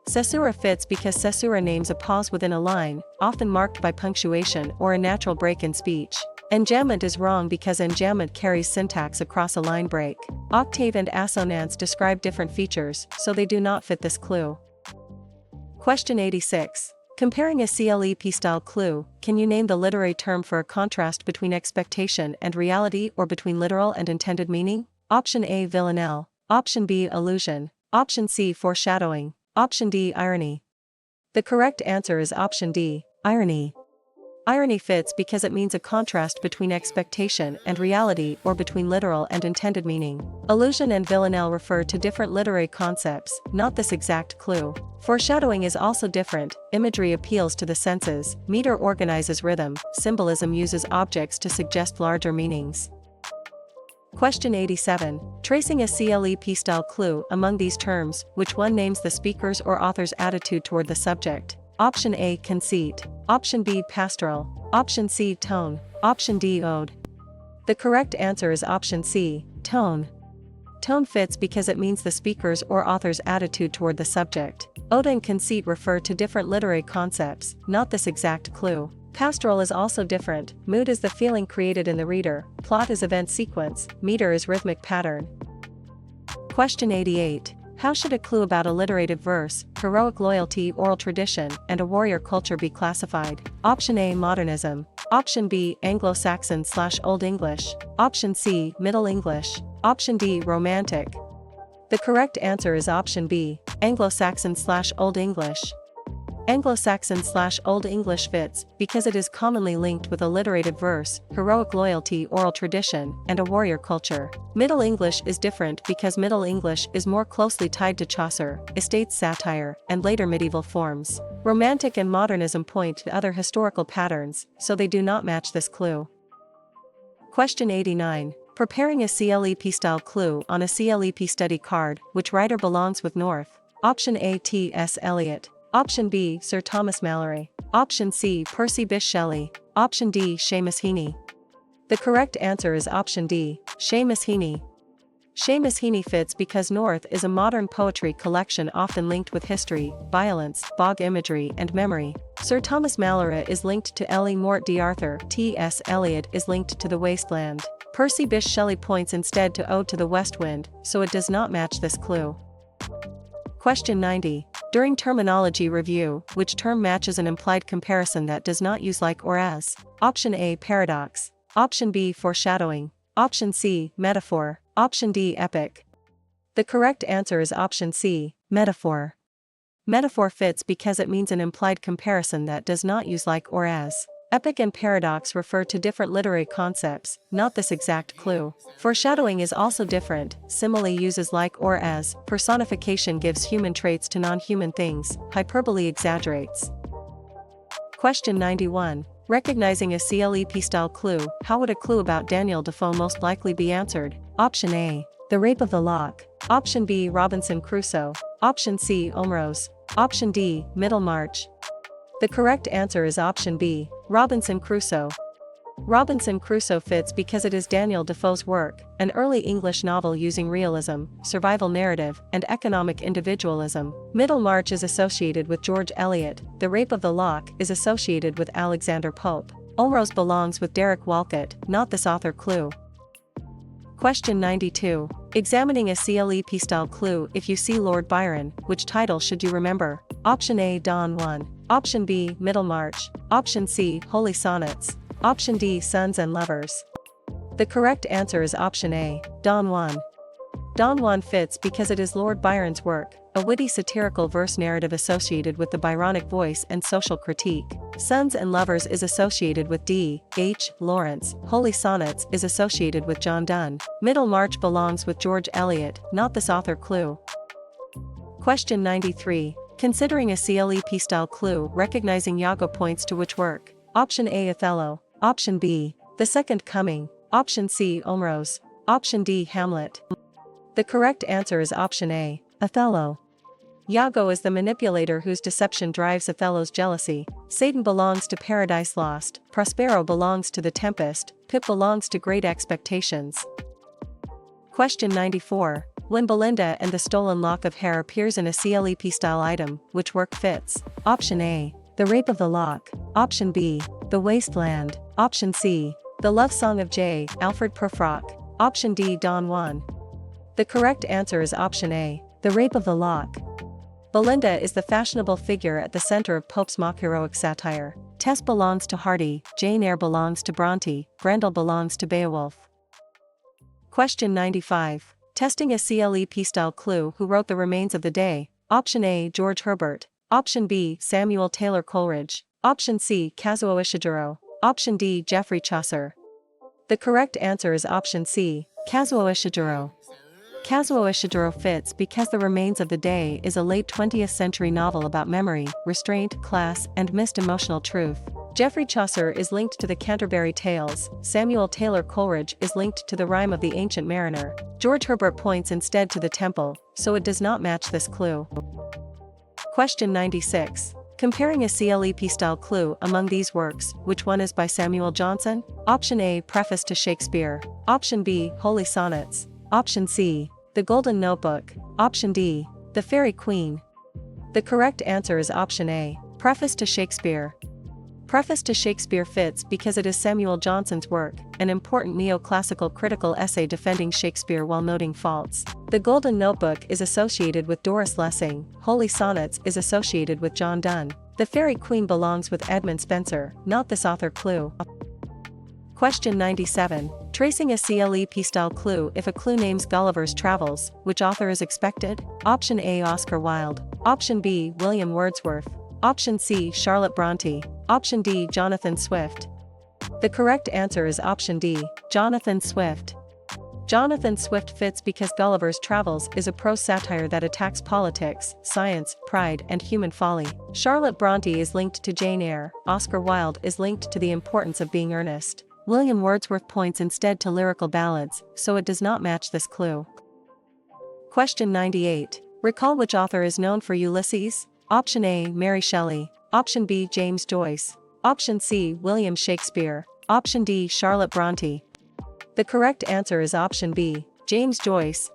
Caesura fits because caesura names a pause within a line, often marked by punctuation or a natural break in speech. Enjambment is wrong because enjambment carries syntax across a line break. Octave and assonance describe different features, so they do not fit this clue. Question 86. Comparing a CLEP style clue, can you name the literary term for a contrast between expectation and reality or between literal and intended meaning? Option A, villanelle. Option B, allusion. Option C, foreshadowing. Option D, irony. The correct answer is option D, irony. Irony fits because it means a contrast between expectation and reality or between literal and intended meaning. Allusion and villanelle refer to different literary concepts, not this exact clue. Foreshadowing is also different, imagery appeals to the senses, meter organizes rhythm, symbolism uses objects to suggest larger meanings. Question 87. Tracing a CLEP style clue among these terms, which one names the speaker's or author's attitude toward the subject? Option A, conceit. Option B, pastoral. Option C, tone. Option D, ode. The correct answer is option C, tone. Tone fits because it means the speaker's or author's attitude toward the subject. Ode and conceit refer to different literary concepts, not this exact clue. Pastoral is also different, mood is the feeling created in the reader, plot is event sequence, meter is rhythmic pattern. Question 88. How should a clue about alliterative verse, heroic loyalty, oral tradition, and a warrior culture be classified? Option A, modernism. Option B, Anglo-Saxon/Old English. Option C, Middle English. Option D, romantic. The correct answer is option B, Anglo-Saxon/Old English. Anglo-Saxon/Old English fits because it is commonly linked with alliterative verse, heroic loyalty, oral tradition, and a warrior culture. Middle English is different because Middle English is more closely tied to Chaucer, estates satire, and later medieval forms. Romantic and modernism point to other historical patterns, so they do not match this clue. Question 89. Preparing a CLEP style clue on a CLEP study card, which writer belongs with North? Option A, T.S. Eliot. Option B, Sir Thomas Malory. Option C, Percy Bysshe Shelley. Option D, Seamus Heaney. The correct answer is option D, Seamus Heaney. Seamus Heaney fits because North is a modern poetry collection often linked with history, violence, bog imagery, and memory. Sir Thomas Malory is linked to Ellie Mort d'Arthur. T.S. Eliot is linked to the wasteland. Percy Bysshe Shelley points instead to Ode to the West Wind, so it does not match this clue. Question 90. During terminology review, which term matches an implied comparison that does not use like or as? Option A, paradox. Option B, foreshadowing. Option C, metaphor. Option D, epic. The correct answer is option C, metaphor. Metaphor fits because it means an implied comparison that does not use like or as. Epic and paradox refer to different literary concepts, not this exact clue. Foreshadowing is also different, simile uses like or as, personification gives human traits to non-human things, hyperbole exaggerates. Question 91. Recognizing a CLEP style clue, how would a clue about Daniel Defoe most likely be answered? Option A, The Rape of the Lock. Option B, Robinson Crusoe. Option C, Omeros. Option D, Middlemarch. The correct answer is option B, Robinson Crusoe. Robinson Crusoe fits because it is Daniel Defoe's work, an early English novel using realism, survival narrative, and economic individualism. Middlemarch is associated with George Eliot, The Rape of the Lock is associated with Alexander Pope. Omeros belongs with Derek Walcott, not this author clue. Question 92. Examining a CLEP style clue, if you see Lord Byron, which title should you remember? Option A, Don Juan. Option B, Middlemarch. Option C, Holy Sonnets. Option D, Sons and Lovers. The correct answer is option A, Don Juan. Don Juan fits because it is Lord Byron's work, a witty satirical verse narrative associated with the Byronic voice and social critique. Sons and Lovers is associated with D. H. Lawrence. Holy Sonnets is associated with John Donne. Middlemarch belongs with George Eliot, not this author clue. Question 93. Considering a CLEP style clue, recognizing Iago points to which work? Option A, Othello. Option B, The Second Coming. Option C, Omeros. Option D, Hamlet. The correct answer is option A, Othello. Iago is the manipulator whose deception drives Othello's jealousy. Satan belongs to Paradise Lost, Prospero belongs to The Tempest, Pip belongs to Great Expectations. Question 94. When Belinda and the Stolen Lock of Hair appears in a CLEP-style item, which work fits? Option A. The Rape of the Lock. Option B. The Wasteland. Option C. The Love Song of J. Alfred Prufrock. Option D. Don Juan. The correct answer is option A. The Rape of the Lock. Belinda is the fashionable figure at the center of Pope's mock heroic satire. Tess belongs to Hardy, Jane Eyre belongs to Bronte, Grendel belongs to Beowulf. Question 95. Testing a CLEP-style clue. Who wrote The Remains of the Day? Option A. George Herbert. Option B. Samuel Taylor Coleridge. Option C. Kazuo Ishiguro. Option D. Geoffrey Chaucer. The correct answer is option C. Kazuo Ishiguro. Kazuo Ishiguro fits because The Remains of the Day is a late 20th century novel about memory, restraint, class, and missed emotional truth. Geoffrey Chaucer is linked to the Canterbury Tales, Samuel Taylor Coleridge is linked to the Rime of the Ancient Mariner. George Herbert points instead to the temple, so it does not match this clue. Question 96. Comparing a CLEP-style clue among these works, which one is by Samuel Johnson? Option A. Preface to Shakespeare. Option B. Holy Sonnets. Option C. The Golden Notebook. Option D. The Fairy Queen. The correct answer is option A. Preface to Shakespeare. Preface to Shakespeare fits because it is Samuel Johnson's work, an important neoclassical critical essay defending Shakespeare while noting faults. The Golden Notebook is associated with Doris Lessing, Holy Sonnets is associated with John Donne. The Fairy Queen belongs with Edmund Spenser, not this author clue. Question 97. Tracing a CLEP-style clue. If a clue names Gulliver's Travels, which author is expected? Option A. Oscar Wilde. Option B. William Wordsworth. Option C. Charlotte Bronte. Option D. Jonathan Swift. The correct answer is option D. Jonathan Swift. Jonathan Swift fits because Gulliver's Travels is a prose satire that attacks politics, science, pride, and human folly. Charlotte Bronte is linked to Jane Eyre. Oscar Wilde is linked to the importance of being earnest. William Wordsworth points instead to lyrical ballads, so it does not match this clue. Question 98. Recall which author is known for Ulysses? Option A. Mary Shelley. Option B. James Joyce. Option C. William Shakespeare. Option D. Charlotte Bronte. The correct answer is option B. James Joyce.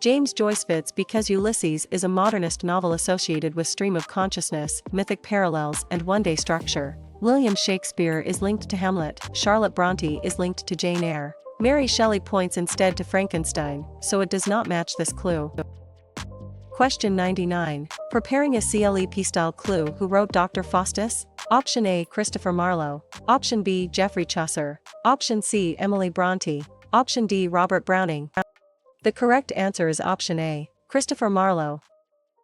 James Joyce fits because Ulysses is a modernist novel associated with stream of consciousness, mythic parallels, and one-day structure. William Shakespeare is linked to Hamlet. Charlotte Bronte is linked to Jane Eyre. Mary Shelley points instead to Frankenstein, so it does not match this clue. Question 99. Preparing a CLEP-style clue. Who wrote Dr. Faustus? Option A. Christopher Marlowe. Option B. Geoffrey Chaucer. Option C. Emily Bronte. Option D. Robert Browning. The correct answer is option A. Christopher Marlowe.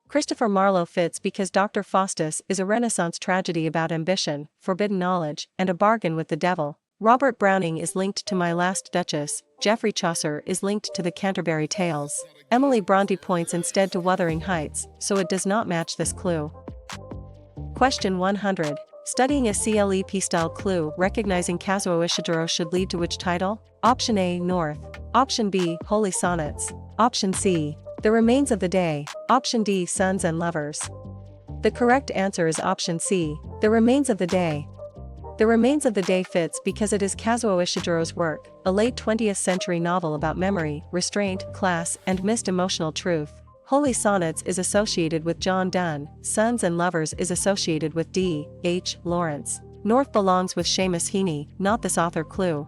Christopher Marlowe fits because Dr. Faustus is a Renaissance tragedy about ambition, forbidden knowledge, and a bargain with the devil. Robert Browning is linked to My Last Duchess. Geoffrey Chaucer is linked to the Canterbury Tales. Emily Bronte points instead to Wuthering Heights, so it does not match this clue. Question 100. Studying a CLEP-style clue. Recognizing Kazuo Ishiguro should lead to which title? Option A. North. Option B. Holy Sonnets. Option C. The Remains of the Day. Option D. Sons and Lovers. The correct answer is option C. The Remains of the Day. The Remains of the Day fits because it is Kazuo Ishiguro's work, a late 20th century novel about memory, restraint, class, and missed emotional truth. Holy Sonnets is associated with John Donne. Sons and Lovers is associated with D. H. Lawrence. North belongs with Seamus Heaney, not this author clue.